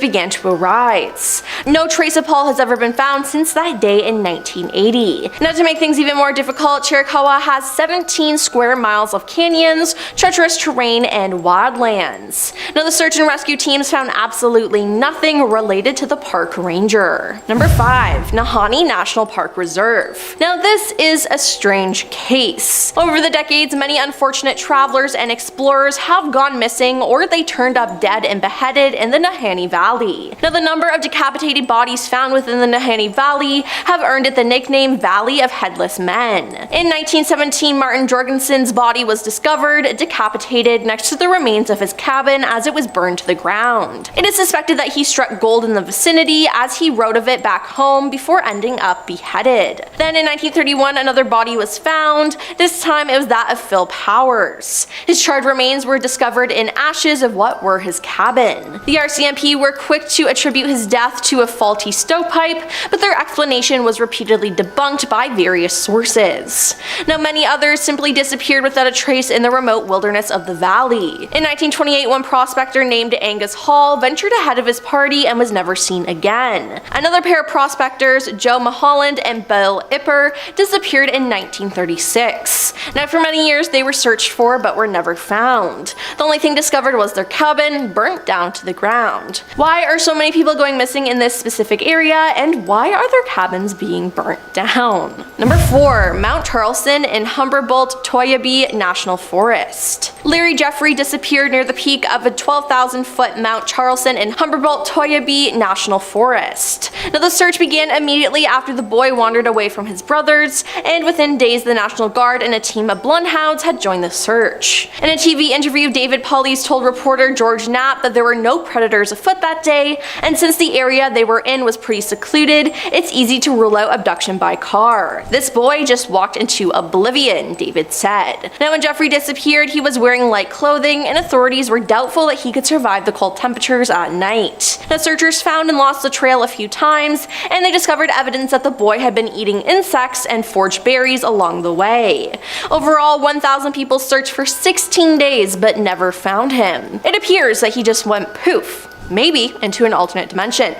began to arise. No trace of Paul has ever been found since that day in 1980. Now to make things even more difficult, Chiricahua has 17 square miles of canyons, treacherous terrain, and wildlands. Now the search and rescue teams found absolutely nothing related to the park ranger. Number 5. Nahanni National Park Reserve. Now this is a strange case. Over the decades, many unfortunate travelers and explorers have gone missing, or they turned up dead and beheaded in the Nahanni Valley. Now the number of decapitated bodies found within the Nahanni Valley have earned it the nickname Valley of Headless Men. In 1917, Martin Jorgensen's body was discovered decapitated next to the remains of his cabin as it was burned to the ground. It is suspected that he struck gold in the vicinity as he wrote of it back home before ending up beheaded. Then in 1931, another body was found. This time it was that of Phil Powers. His charred remains were discovered in ashes of what were his cabin. The RCMP were quick to attribute his death to a faulty stovepipe, but their explanation was repeatedly debunked by various sources. Now many others simply disappeared without a trace in the remote wilderness of the valley. In 1928, one prospector named Angus Hall ventured ahead of his party and was never seen again. Another pair of prospectors, Joe Mulholland and Bill Ipper, disappeared in 1936. Now for many years they were searched for but were never found. The only thing discovered was their cabin, burnt down to the ground. Why are so many people going missing in this specific area, and why are their cabins being burnt down? Number 4. Mount Charleston in Humboldt-Toyabee National Forest. Larry Jeffrey disappeared near the peak of a 12,000-foot Mount Charleston in Humboldt-Toyabee National Forest. Now, the search began immediately after the boy wandered away from his brothers, and within days the National Guard and a team of bloodhounds had joined the search. In a TV interview, David Paulies told reporter George Knapp that there were no predators afoot that day, and since the area they were in was pretty secluded, it's easy to rule out abduction by car. This boy just walked into oblivion, David said. Now, when Jeffrey disappeared, he was wearing light clothing, and authorities were doubtful that he could survive the cold temperatures at night. Now, searchers found and lost the trail a few times, and they discovered evidence that the boy had been eating insects and forged berries along the way. Overall, 1,000 people searched for 16 days but never found him. It appears that he just went poof, maybe into an alternate dimension.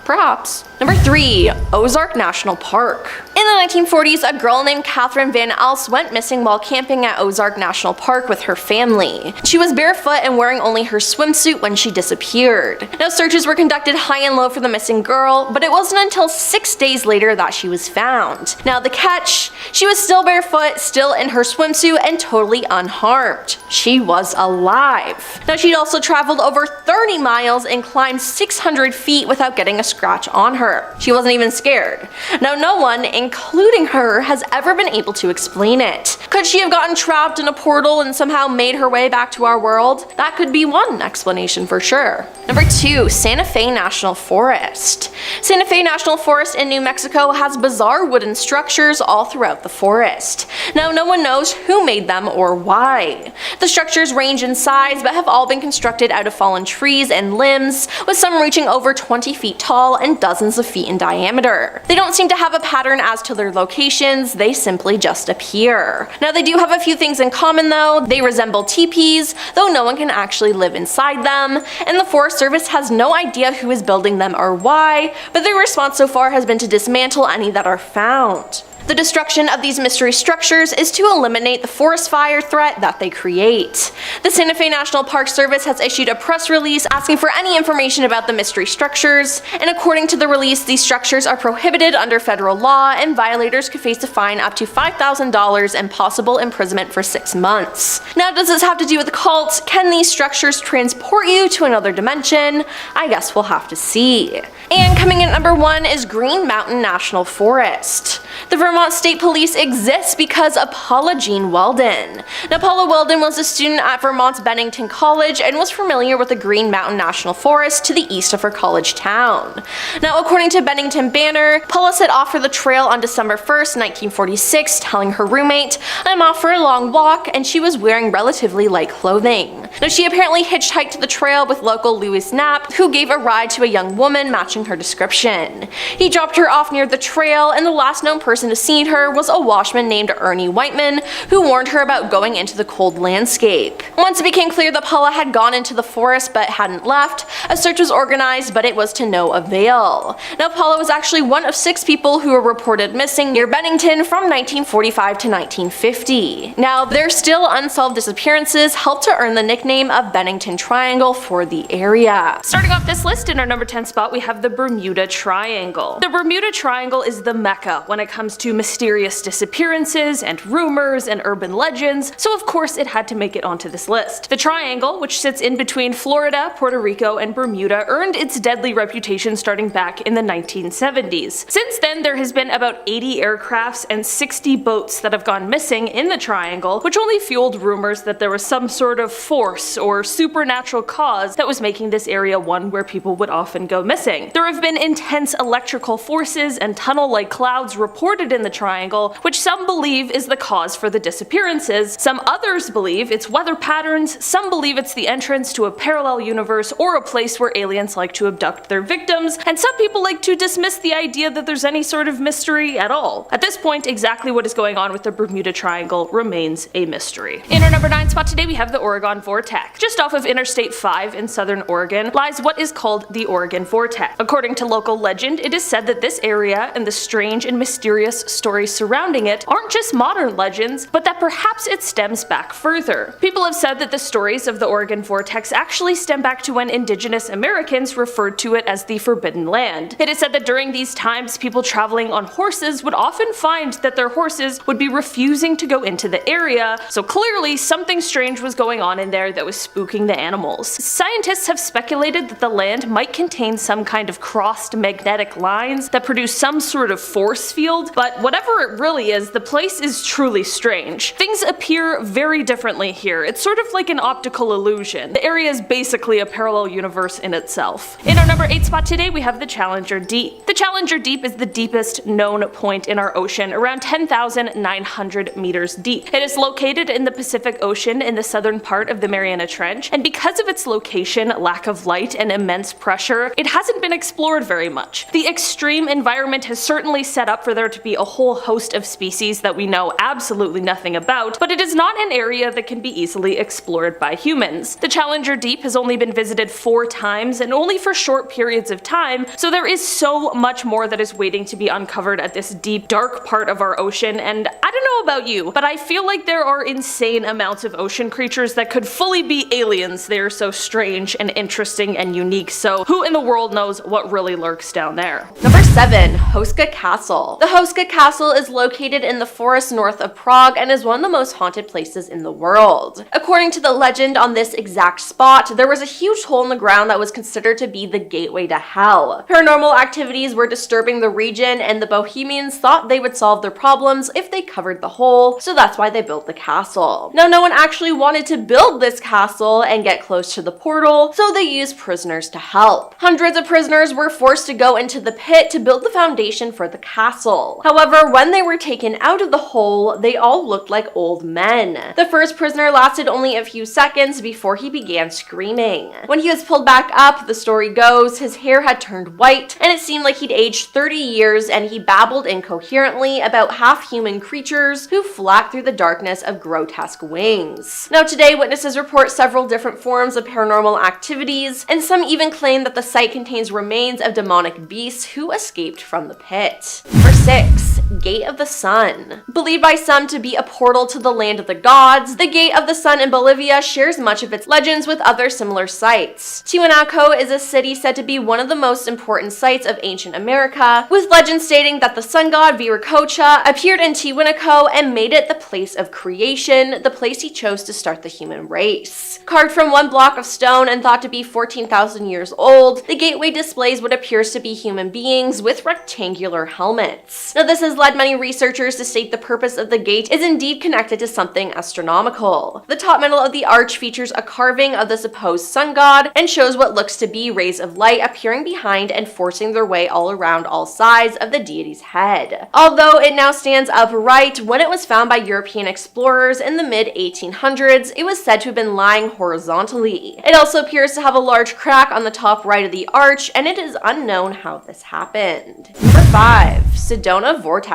Perhaps. Number 3. Ozark National Park. In the 1940s, a girl named Catherine Van Alst went missing while camping at Ozark National Park with her family. She was barefoot and wearing only her swimsuit when she disappeared. Now, searches were conducted high and low for the missing girl, but it wasn't until 6 days later that she was found. Now, the catch: she was still barefoot, still in her swimsuit, and totally unharmed. She was alive. Now, she'd also traveled over 30 miles and climbed 600 feet without getting a scratch on her. She wasn't even scared. Now, no one, including her, has ever been able to explain it. Could she have gotten trapped in a portal and somehow made her way back to our world? That could be one explanation for sure. Number 2. Santa Fe National Forest. Santa Fe National Forest in New Mexico has bizarre wooden structures all throughout the forest. Now, no one knows who made them or why. The structures range in size but have all been constructed out of fallen trees and limbs, with some reaching over 20 feet tall and dozens of feet in diameter. They don't seem to have a pattern as to their locations, they simply just appear. Now, they do have a few things in common though. They resemble teepees, though no one can actually live inside them, and the Forest Service has no idea who is building them or why, but their response so far has been to dismantle any that are found. The destruction of these mystery structures is to eliminate the forest fire threat that they create. The Santa Fe National Park Service has issued a press release asking for any information about the mystery structures, and according to the release, these structures are prohibited under federal law and violators could face a fine up to $5,000 and possible imprisonment for 6 months. Now, does this have to do with the cult? Can these structures transport you to another dimension? I guess we'll have to see. And coming in at number 1 is Green Mountain National Forest. The Vermont State Police exists because of Paula Jean Weldon. Now, Paula Weldon was a student at Vermont's Bennington College and was familiar with the Green Mountain National Forest to the east of her college town. Now, according to Bennington Banner, Paula set off for the trail on December 1st, 1946, telling her roommate, "I'm off for a long walk," and she was wearing relatively light clothing. Now, she apparently hitchhiked to the trail with local Louis Knapp, who gave a ride to a young woman matching her description. He dropped her off near the trail, and the last known person to see her was a washman named Ernie Whiteman, who warned her about going into the cold landscape. Once it became clear that Paula had gone into the forest but hadn't left, a search was organized, but it was to no avail. Now, Paula was actually one of 6 people who were reported missing near Bennington from 1945 to 1950. Now, their still unsolved disappearances helped to earn the nickname of Bennington Triangle for the area. Starting off this list, in our number 10 spot, we have the Bermuda Triangle. The Bermuda Triangle is the mecca when it comes to mysterious disappearances and rumors and urban legends, so of course it had to make it onto this list. The triangle, which sits in between Florida, Puerto Rico, and Bermuda, earned its deadly reputation starting back in the 1970s. Since then, there has been about 80 aircrafts and 60 boats that have gone missing in the triangle, which only fueled rumors that there was some sort of force or supernatural cause that was making this area one where people would often go missing. There have been intense electrical forces and tunnel-like clouds reported in the triangle, which some believe is the cause for the disappearances. Some others believe it's weather patterns, some believe it's the entrance to a parallel universe or a place where aliens like to abduct their victims, and some people like to dismiss the idea that there's any sort of mystery at all. At this point, exactly what is going on with the Bermuda Triangle remains a mystery. In our number 9 spot today, we have the Oregon Vortex. Just off of Interstate 5 in southern Oregon lies what is called the Oregon Vortex. According to local legend, it is said that this area and the strange and mysterious stories surrounding it aren't just modern legends, but that perhaps it stems back further. People have said that the stories of the Oregon Vortex actually stem back to when Indigenous Americans referred to it as the Forbidden Land. It is said that during these times, people traveling on horses would often find that their horses would be refusing to go into the area, so clearly something strange was going on in there that was spooking the animals. Scientists have speculated that the land might contain some kind of crossed magnetic lines that produce some sort of force field, but whatever it really is, the place is truly strange. Things appear very differently here. It's sort of like an optical illusion. The area is basically a parallel universe in itself. In our number 8 spot today, we have the Challenger Deep. The Challenger Deep is the deepest known point in our ocean, around 10,900 meters deep. It is located in the Pacific Ocean in the southern part of the Mariana Trench, and because of its location, lack of light, and immense pressure, it hasn't been explored very much. The extreme environment has certainly set up for there to be a whole host of species that we know absolutely nothing about, but it is not an area that can be easily explored by humans. The Challenger Deep has only been visited 4 times, and only for short periods of time, so there is so much more that is waiting to be uncovered at this deep, dark part of our ocean, and I don't know about you, but I feel like there are insane amounts of ocean creatures that could fully be aliens. They are so strange and interesting and unique, so who in the world knows what really lurks down there? Number 7. Hoska Castle. The Hoska Castle is located in the forest north of Prague and is one of the most haunted places in the world. According to the legend, on this exact spot, there was a huge hole in the ground that was considered to be the gateway to hell. Paranormal activities were disturbing the region, and the Bohemians thought they would solve their problems if they covered the hole, so that's why they built the castle. Now, no one actually wanted to build this castle and get close to the portal, so they used prisoners to help. Hundreds of prisoners were forced to go into the pit to build the foundation for the castle. However, when they were taken out of the hole, they all looked like old men. The first prisoner lasted only a few seconds before he began screaming. When he was pulled back up, the story goes, his hair had turned white, and it seemed like he'd aged 30 years, and he babbled incoherently about half-human creatures who flapped through the darkness of grotesque wings. Now today, witnesses report several different forms of paranormal activities, and some even claim that the site contains remains of demonic beasts who escaped from the pit. Number 6. Gate of the Sun. Believed by some to be a portal to the land of the gods, the Gate of the Sun in Bolivia shares much of its legends with other similar sites. Tiwanaku is a city said to be one of the most important sites of ancient America, with legends stating that the sun god Viracocha appeared in Tiwanaku and made it the place of creation, the place he chose to start the human race. Carved from one block of stone and thought to be 14,000 years old, the gateway displays what appears to be human beings with rectangular helmets. Now this has led many researchers to state the purpose of the gate is indeed connected to something astronomical. The top middle of the arch features a carving of the supposed sun god and shows what looks to be rays of light appearing behind and forcing their way all around all sides of the deity's head. Although it now stands upright, when it was found by European explorers in the mid-1800s, it was said to have been lying horizontally. It also appears to have a large crack on the top right of the arch, and it is unknown how this happened. Number 5. Sedona Vortexes.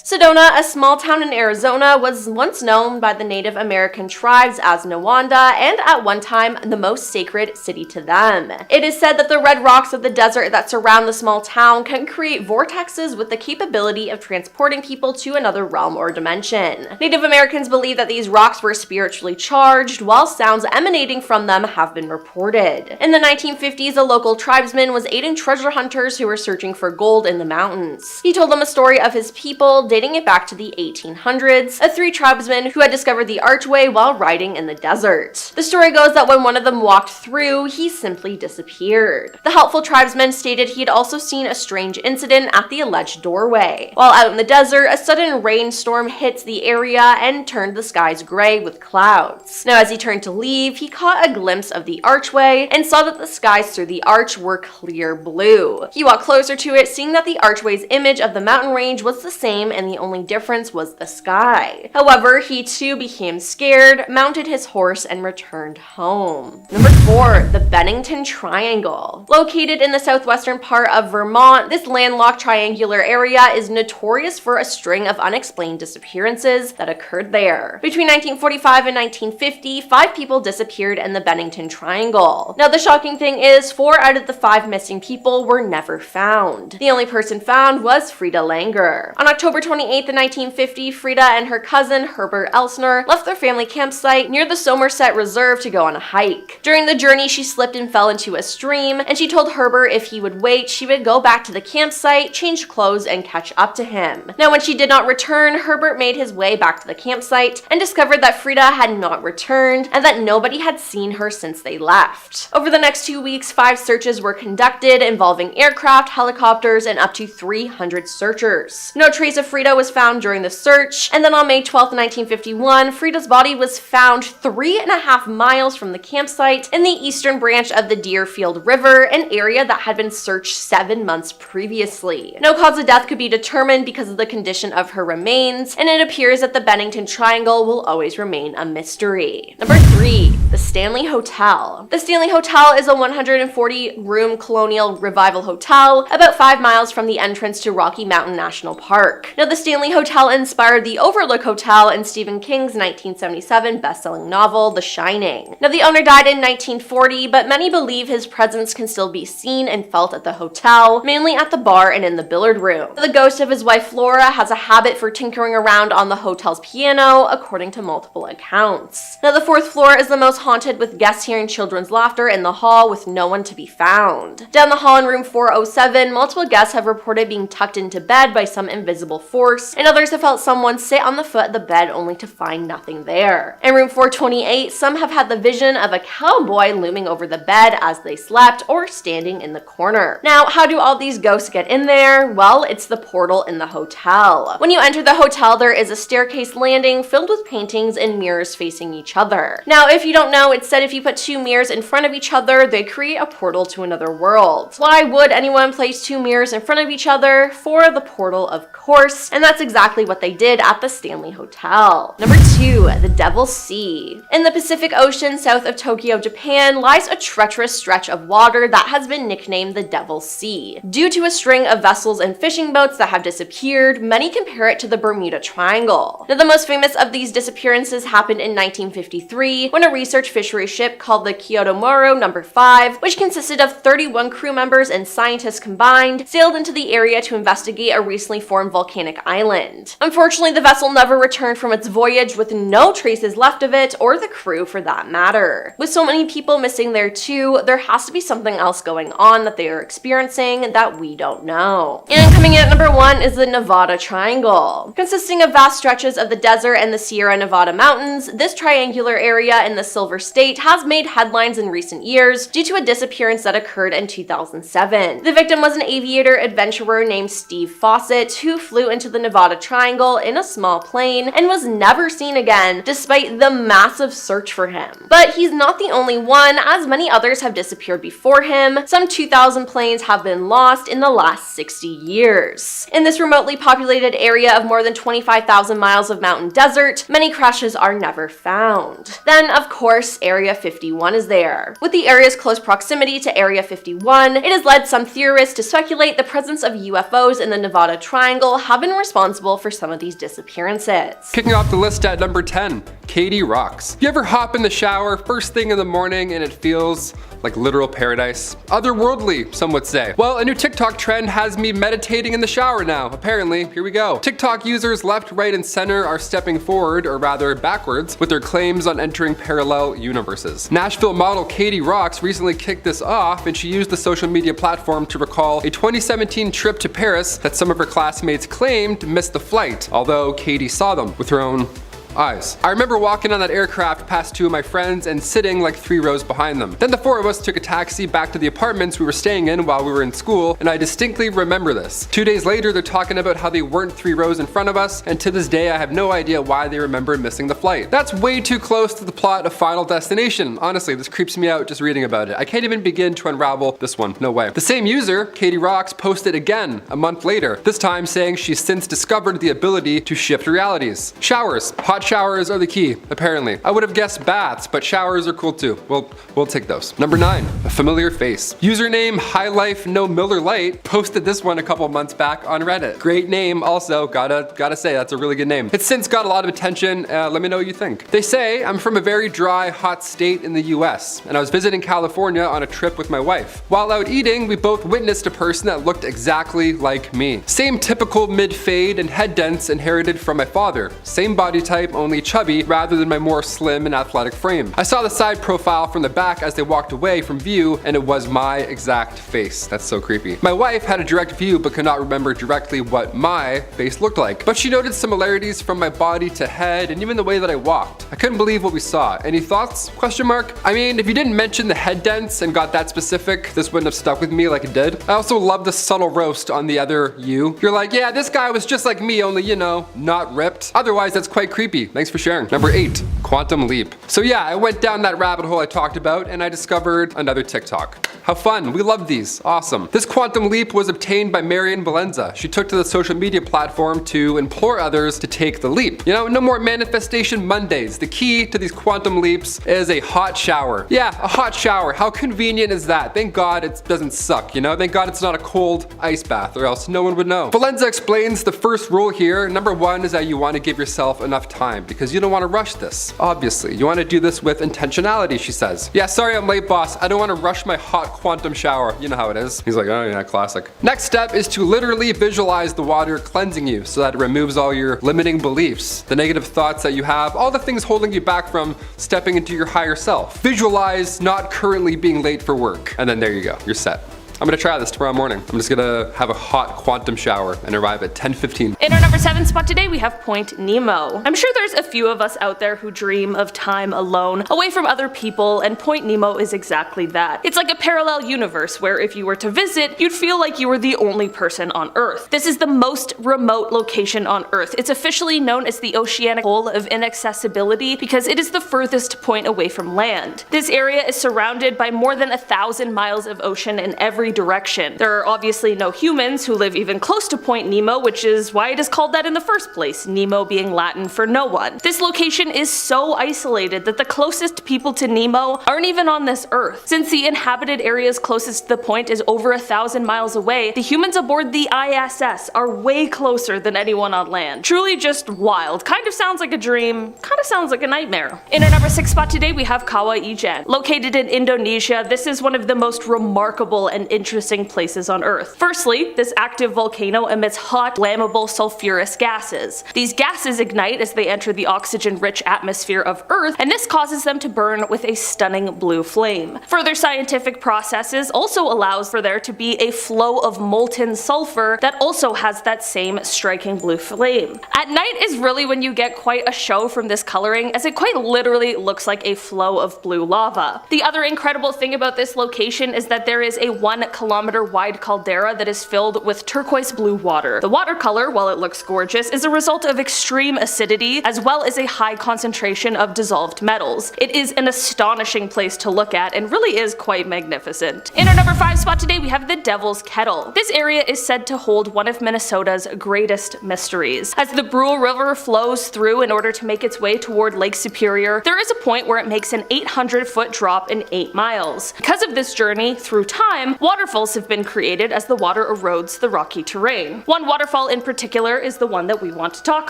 Sedona, a small town in Arizona, was once known by the Native American tribes as Nawanda, and at one time the most sacred city to them. It is said that the red rocks of the desert that surround the small town can create vortexes with the capability of transporting people to another realm or dimension. Native Americans believe that these rocks were spiritually charged, while sounds emanating from them have been reported. In the 1950s, a local tribesman was aiding treasure hunters who were searching for gold in the mountains. He told them a story of his people, dating it back to the 1800s, of 3 tribesmen who had discovered the archway while riding in the desert. The story goes that when one of them walked through, he simply disappeared. The helpful tribesman stated he had also seen a strange incident at the alleged doorway. While out in the desert, a sudden rainstorm hit the area and turned the skies gray with clouds. Now, as he turned to leave, he caught a glimpse of the archway and saw that the skies through the arch were clear blue. He walked closer to it, seeing that the archway's image of the mountain range was the same and the only difference was the sky. However, he too became scared, mounted his horse, and returned home. Number 4. The Bennington Triangle. Located in the southwestern part of Vermont, this landlocked triangular area is notorious for a string of unexplained disappearances that occurred there. Between 1945 and 1950, 5 people disappeared in the Bennington Triangle. Now, the shocking thing is 4 out of the 5 missing people were never found. The only person found was was Frida Langer. On October 28, 1950, Frida and her cousin Herbert Elsner left their family campsite near the Somerset Reserve to go on a hike. During the journey, she slipped and fell into a stream, and she told Herbert if he would wait, she would go back to the campsite, change clothes, and catch up to him. Now, when she did not return, Herbert made his way back to the campsite and discovered that Frida had not returned and that nobody had seen her since they left. Over the next 2 weeks, 5 searches were conducted involving aircraft, helicopters, and up to 300 searchers. No trace of Frida was found during the search, and then on May 12, 1951, Frida's body was found 3.5 miles from the campsite in the eastern branch of the Deerfield River, an area that had been searched 7 months previously. No cause of death could be determined because of the condition of her remains, and it appears that the Bennington Triangle will always remain a mystery. Number 3. The Stanley Hotel. The Stanley Hotel is a 140-room colonial revival hotel about 5 miles from the entrance to Rocky Mountain National Park. Now, the Stanley Hotel inspired the Overlook Hotel in Stephen King's 1977 best-selling novel, The Shining. Now, the owner died in 1940, but many believe his presence can still be seen and felt at the hotel, mainly at the bar and in the billiard room. The ghost of his wife Flora has a habit for tinkering around on the hotel's piano, according to multiple accounts. Now, the 4th floor is the most haunted, with guests hearing children's laughter in the hall with no one to be found. Down the hall in room 407, multiple guests have reported being tucked into bed by some invisible force, and others have felt someone sit on the foot of the bed only to find nothing there. In room 428, some have had the vision of a cowboy looming over the bed as they slept or standing in the corner. Now, how do all these ghosts get in there? Well, it's the portal in the hotel. When you enter the hotel, there is a staircase landing filled with paintings and mirrors facing each other. Now, if you don't know, it's said if you put 2 mirrors in front of each other, they create a portal to another world. Why would anyone place 2 mirrors in front of each other? For the portal, of course, and that's exactly what they did at the Stanley Hotel. Number 2, the Devil's Sea. In the Pacific Ocean south of Tokyo, Japan, lies a treacherous stretch of water that has been nicknamed the Devil's Sea. Due to a string of vessels and fishing boats that have disappeared, many compare it to the Bermuda Triangle. Now, the most famous of these disappearances happened in 1953 when a research fishery ship called the Kyotomoro No. 5, which consisted of 31 crew members and scientists combined, sailed into the area to investigate a recently formed volcanic island. Unfortunately, the vessel never returned from its voyage, with no traces left of it, or the crew for that matter. With so many people missing there too, there has to be something else going on that they are experiencing that we don't know. And coming in at number 1 is the Nevada Triangle. Consisting of vast stretches of the desert and the Sierra Nevada mountains, this triangular area in the Silver State has made headlines in recent years due to a disappearance that occurred in 2007. The victim was an aviator adventurer named Steve Fawcett, who flew into the Nevada Triangle in a small plane and was never seen again, despite the massive search for him. But he's not the only one, as many others have disappeared before him. Some 2,000 planes have been lost in the last 60 years. In this remotely populated area of more than 25,000 miles of mountain desert, many crashes are never found. Then, of course, Area 51 is there. With the area's close proximity to Area 51, it has led some theorists to speculate the presence of UFOs in the Nevada Triangle have been responsible for some of these disappearances. Kicking off the list at number 10, Katie Rocks. You ever hop in the shower first thing in the morning and it feels like literal paradise? Otherworldly, some would say. Well, a new TikTok trend has me meditating in the shower now. Apparently, here we go. TikTok users left, right, and center are stepping forward, or rather backwards, with their claims on entering parallel universes. Nashville model Katie Rocks recently kicked this off, and she used the social media platform to recall a 2017 trip to Paris that some of her classmates claimed missed the flight, although Katie saw them with her own eyes. I remember walking on that aircraft past 2 of my friends and sitting like 3 rows behind them. Then the 4 of us took a taxi back to the apartments we were staying in while we were in school, and I distinctly remember this. 2 days later, they're talking about how they weren't 3 rows in front of us, and to this day I have no idea why they remember missing the flight. That's way too close to the plot of Final Destination. Honestly, this creeps me out just reading about it. I can't even begin to unravel this one. No way. The same user, Katie Rocks, posted again a month later, this time saying she's since discovered the ability to shift realities. Showers, hot showers are the key, apparently. I would have guessed baths, but showers are cool too. We'll take those. Number 9, a familiar face. Username High Life No Miller Lite posted this one a couple months back on Reddit. Great name also, gotta say, that's a really good name. It's since got a lot of attention, let me know what you think. They say, I'm from a very dry, hot state in the US, and I was visiting California on a trip with my wife. While out eating, we both witnessed a person that looked exactly like me. Same typical mid-fade and head dents inherited from my father. Same body type, only chubby, rather than my more slim and athletic frame. I saw the side profile from the back as they walked away from view, and it was my exact face. That's so creepy. My wife had a direct view but could not remember directly what my face looked like. But she noted similarities from my body to head and even the way that I walked. I couldn't believe what we saw. Any thoughts? Question mark. I mean, if you didn't mention the head dents and got that specific, this wouldn't have stuck with me like it did. I also love the subtle roast on the other you. You're like, yeah, this guy was just like me, only, you know, not ripped. Otherwise, that's quite creepy. Thanks for sharing. Number 8, quantum leap. So yeah, I went down that rabbit hole I talked about and I discovered another TikTok. How fun. We love these. Awesome. This quantum leap was obtained by Marian Valenza. She took to the social media platform to implore others to take the leap. You know, no more manifestation Mondays. The key to these quantum leaps is a hot shower. Yeah, a hot shower. How convenient is that? Thank God it doesn't suck, you know? Thank God it's not a cold ice bath or else no one would know. Valenza explains the first rule here. Number 1 is that you want to give yourself enough time because you don't want to rush this. Obviously, you want to do this with intentionality, she says. Yeah, sorry I'm late, boss. I don't want to rush my hot quantum shower. You know how it is. He's like, oh yeah, classic. Next step is to literally visualize the water cleansing you so that it removes all your limiting beliefs, the negative thoughts that you have, all the things holding you back from stepping into your higher self. Visualize not currently being late for work. And then there you go, you're set. I'm gonna try this tomorrow morning. I'm just gonna have a hot quantum shower and arrive at 10:15. In our number 7 spot today, we have Point Nemo. I'm sure there's a few of us out there who dream of time alone, away from other people, and Point Nemo is exactly that. It's like a parallel universe where if you were to visit, you'd feel like you were the only person on Earth. This is the most remote location on Earth. It's officially known as the oceanic hole of inaccessibility because it is the furthest point away from land. This area is surrounded by more than 1,000 miles of ocean in every direction. There are obviously no humans who live even close to Point Nemo, which is why it is called that in the first place, Nemo being Latin for no one. This location is so isolated that the closest people to Nemo aren't even on this Earth. Since the inhabited areas closest to the point is over 1,000 miles away, the humans aboard the ISS are way closer than anyone on land. Truly just wild. Kind of sounds like a dream, kind of sounds like a nightmare. In our number 6 spot today, we have Kawah Ijen. Located in Indonesia, this is one of the most remarkable and interesting places on Earth. Firstly, this active volcano emits hot, flammable sulfurous gases. These gases ignite as they enter the oxygen-rich atmosphere of Earth, and this causes them to burn with a stunning blue flame. Further scientific processes also allows for there to be a flow of molten sulfur that also has that same striking blue flame. At night is really when you get quite a show from this coloring, as it quite literally looks like a flow of blue lava. The other incredible thing about this location is that there is a 1-kilometer wide caldera that is filled with turquoise blue water. The water color, while it looks gorgeous, is a result of extreme acidity as well as a high concentration of dissolved metals. It is an astonishing place to look at and really is quite magnificent. In our number 5 spot today, we have the Devil's Kettle. This area is said to hold one of Minnesota's greatest mysteries. As the Brule River flows through in order to make its way toward Lake Superior, there is a point where it makes an 800-foot drop in 8 miles. Because of this journey through time, waterfalls have been created as the water erodes the rocky terrain. One waterfall in particular is the one that we want to talk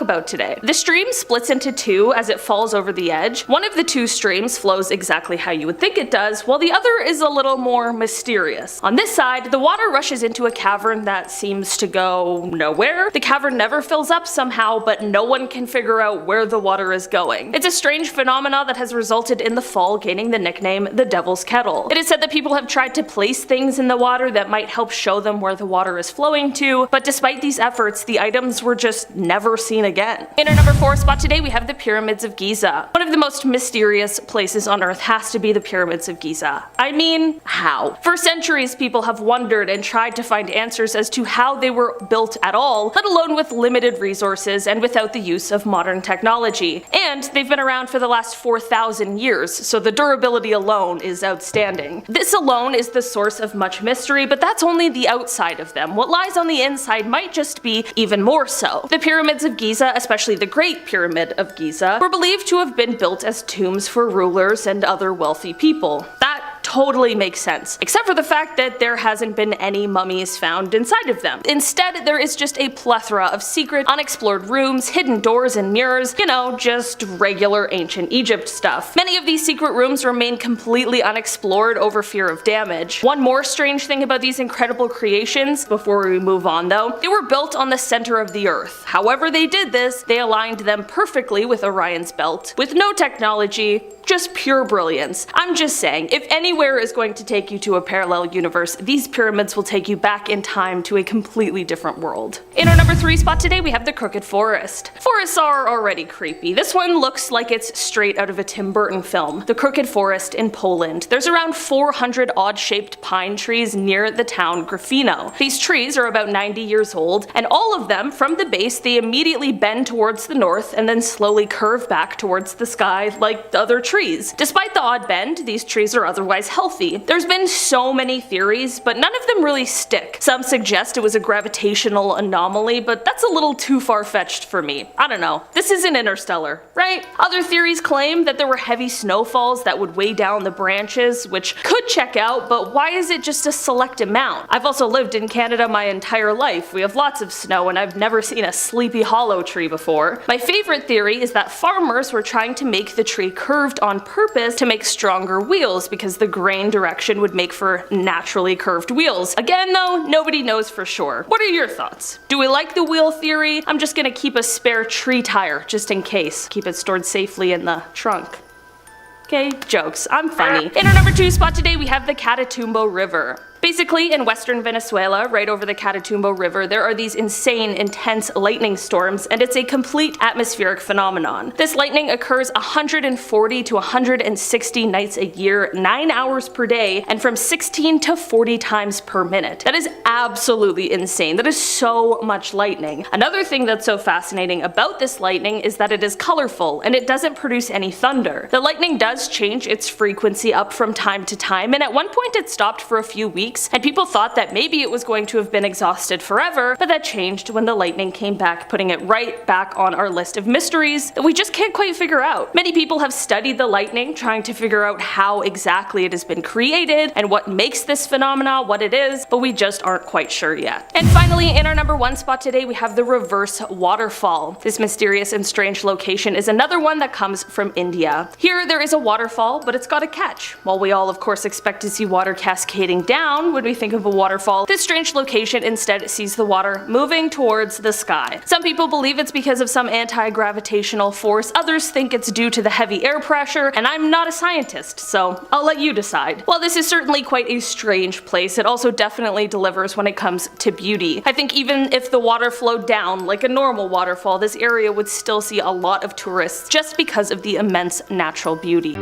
about today. The stream splits into 2 as it falls over the edge. One of the 2 streams flows exactly how you would think it does, while the other is a little more mysterious. On this side, the water rushes into a cavern that seems to go nowhere. The cavern never fills up somehow, but no one can figure out where the water is going. It's a strange phenomena that has resulted in the fall gaining the nickname the Devil's Kettle. It is said that people have tried to place things in the water that might help show them where the water is flowing to, but despite these efforts, the items were just never seen again. In our number 4 spot today, we have the Pyramids of Giza. One of the most mysterious places on Earth has to be the Pyramids of Giza. I mean, how? For centuries, people have wondered and tried to find answers as to how they were built at all, let alone with limited resources and without the use of modern technology. And they've been around for the last 4,000 years, so the durability alone is outstanding. This alone is the source of much mystery, but that's only the outside of them. What lies on the inside might just be even more so. The pyramids of Giza, especially the Great Pyramid of Giza, were believed to have been built as tombs for rulers and other wealthy people. That totally makes sense, except for the fact that there hasn't been any mummies found inside of them. Instead, there is just a plethora of secret, unexplored rooms, hidden doors and mirrors, you know, just regular ancient Egypt stuff. Many of these secret rooms remain completely unexplored over fear of damage. One more strange thing about these incredible creations, before we move on though, they were built on the center of the earth. However they did this, they aligned them perfectly with Orion's belt, with no technology, just pure brilliance. I'm just saying, if anywhere is going to take you to a parallel universe, these pyramids will take you back in time to a completely different world. In our number 3 spot today, we have the Crooked Forest. Forests are already creepy. This one looks like it's straight out of a Tim Burton film. The Crooked Forest in Poland. There's around 400 odd-shaped pine trees near the town Gryfino. These trees are about 90 years old, and all of them, from the base, they immediately bend towards the north and then slowly curve back towards the sky like the other trees. Despite the odd bend, these trees are otherwise healthy. There's been so many theories, but none of them really stick. Some suggest it was a gravitational anomaly, but that's a little too far-fetched for me. I don't know. This isn't Interstellar, right? Other theories claim that there were heavy snowfalls that would weigh down the branches, which could check out, but why is it just a select amount? I've also lived in Canada my entire life. We have lots of snow, and I've never seen a Sleepy Hollow tree before. My favorite theory is that farmers were trying to make the tree curved on purpose to make stronger wheels, because the grain direction would make for naturally curved wheels. Again though, nobody knows for sure. What are your thoughts? Do we like the wheel theory? I'm just gonna keep a spare tree tire just in case. Keep it stored safely in the trunk. Okay, jokes. I'm funny. In our number 2 spot today, we have the Catatumbo River. Basically, in western Venezuela, right over the Catatumbo River, there are these insane, intense lightning storms, and it's a complete atmospheric phenomenon. This lightning occurs 140 to 160 nights a year, 9 hours per day, and from 16 to 40 times per minute. That is absolutely insane. That is so much lightning. Another thing that's so fascinating about this lightning is that it is colorful, and it doesn't produce any thunder. The lightning does change its frequency up from time to time, and at one point it stopped for a few weeks, and people thought that maybe it was going to have been exhausted forever, but that changed when the lightning came back, putting it right back on our list of mysteries that we just can't quite figure out. Many people have studied the lightning, trying to figure out how exactly it has been created and what makes this phenomena what it is, but we just aren't quite sure yet. And finally, in our number 1 spot today, we have the Reverse Waterfall. This mysterious and strange location is another one that comes from India. Here there is a waterfall, but it's got a catch. While we all of course expect to see water cascading down when we think of a waterfall, this strange location instead sees the water moving towards the sky. Some people believe it's because of some anti-gravitational force, others think it's due to the heavy air pressure, and I'm not a scientist, so I'll let you decide. While this is certainly quite a strange place, it also definitely delivers when it comes to beauty. I think even if the water flowed down like a normal waterfall, this area would still see a lot of tourists just because of the immense natural beauty.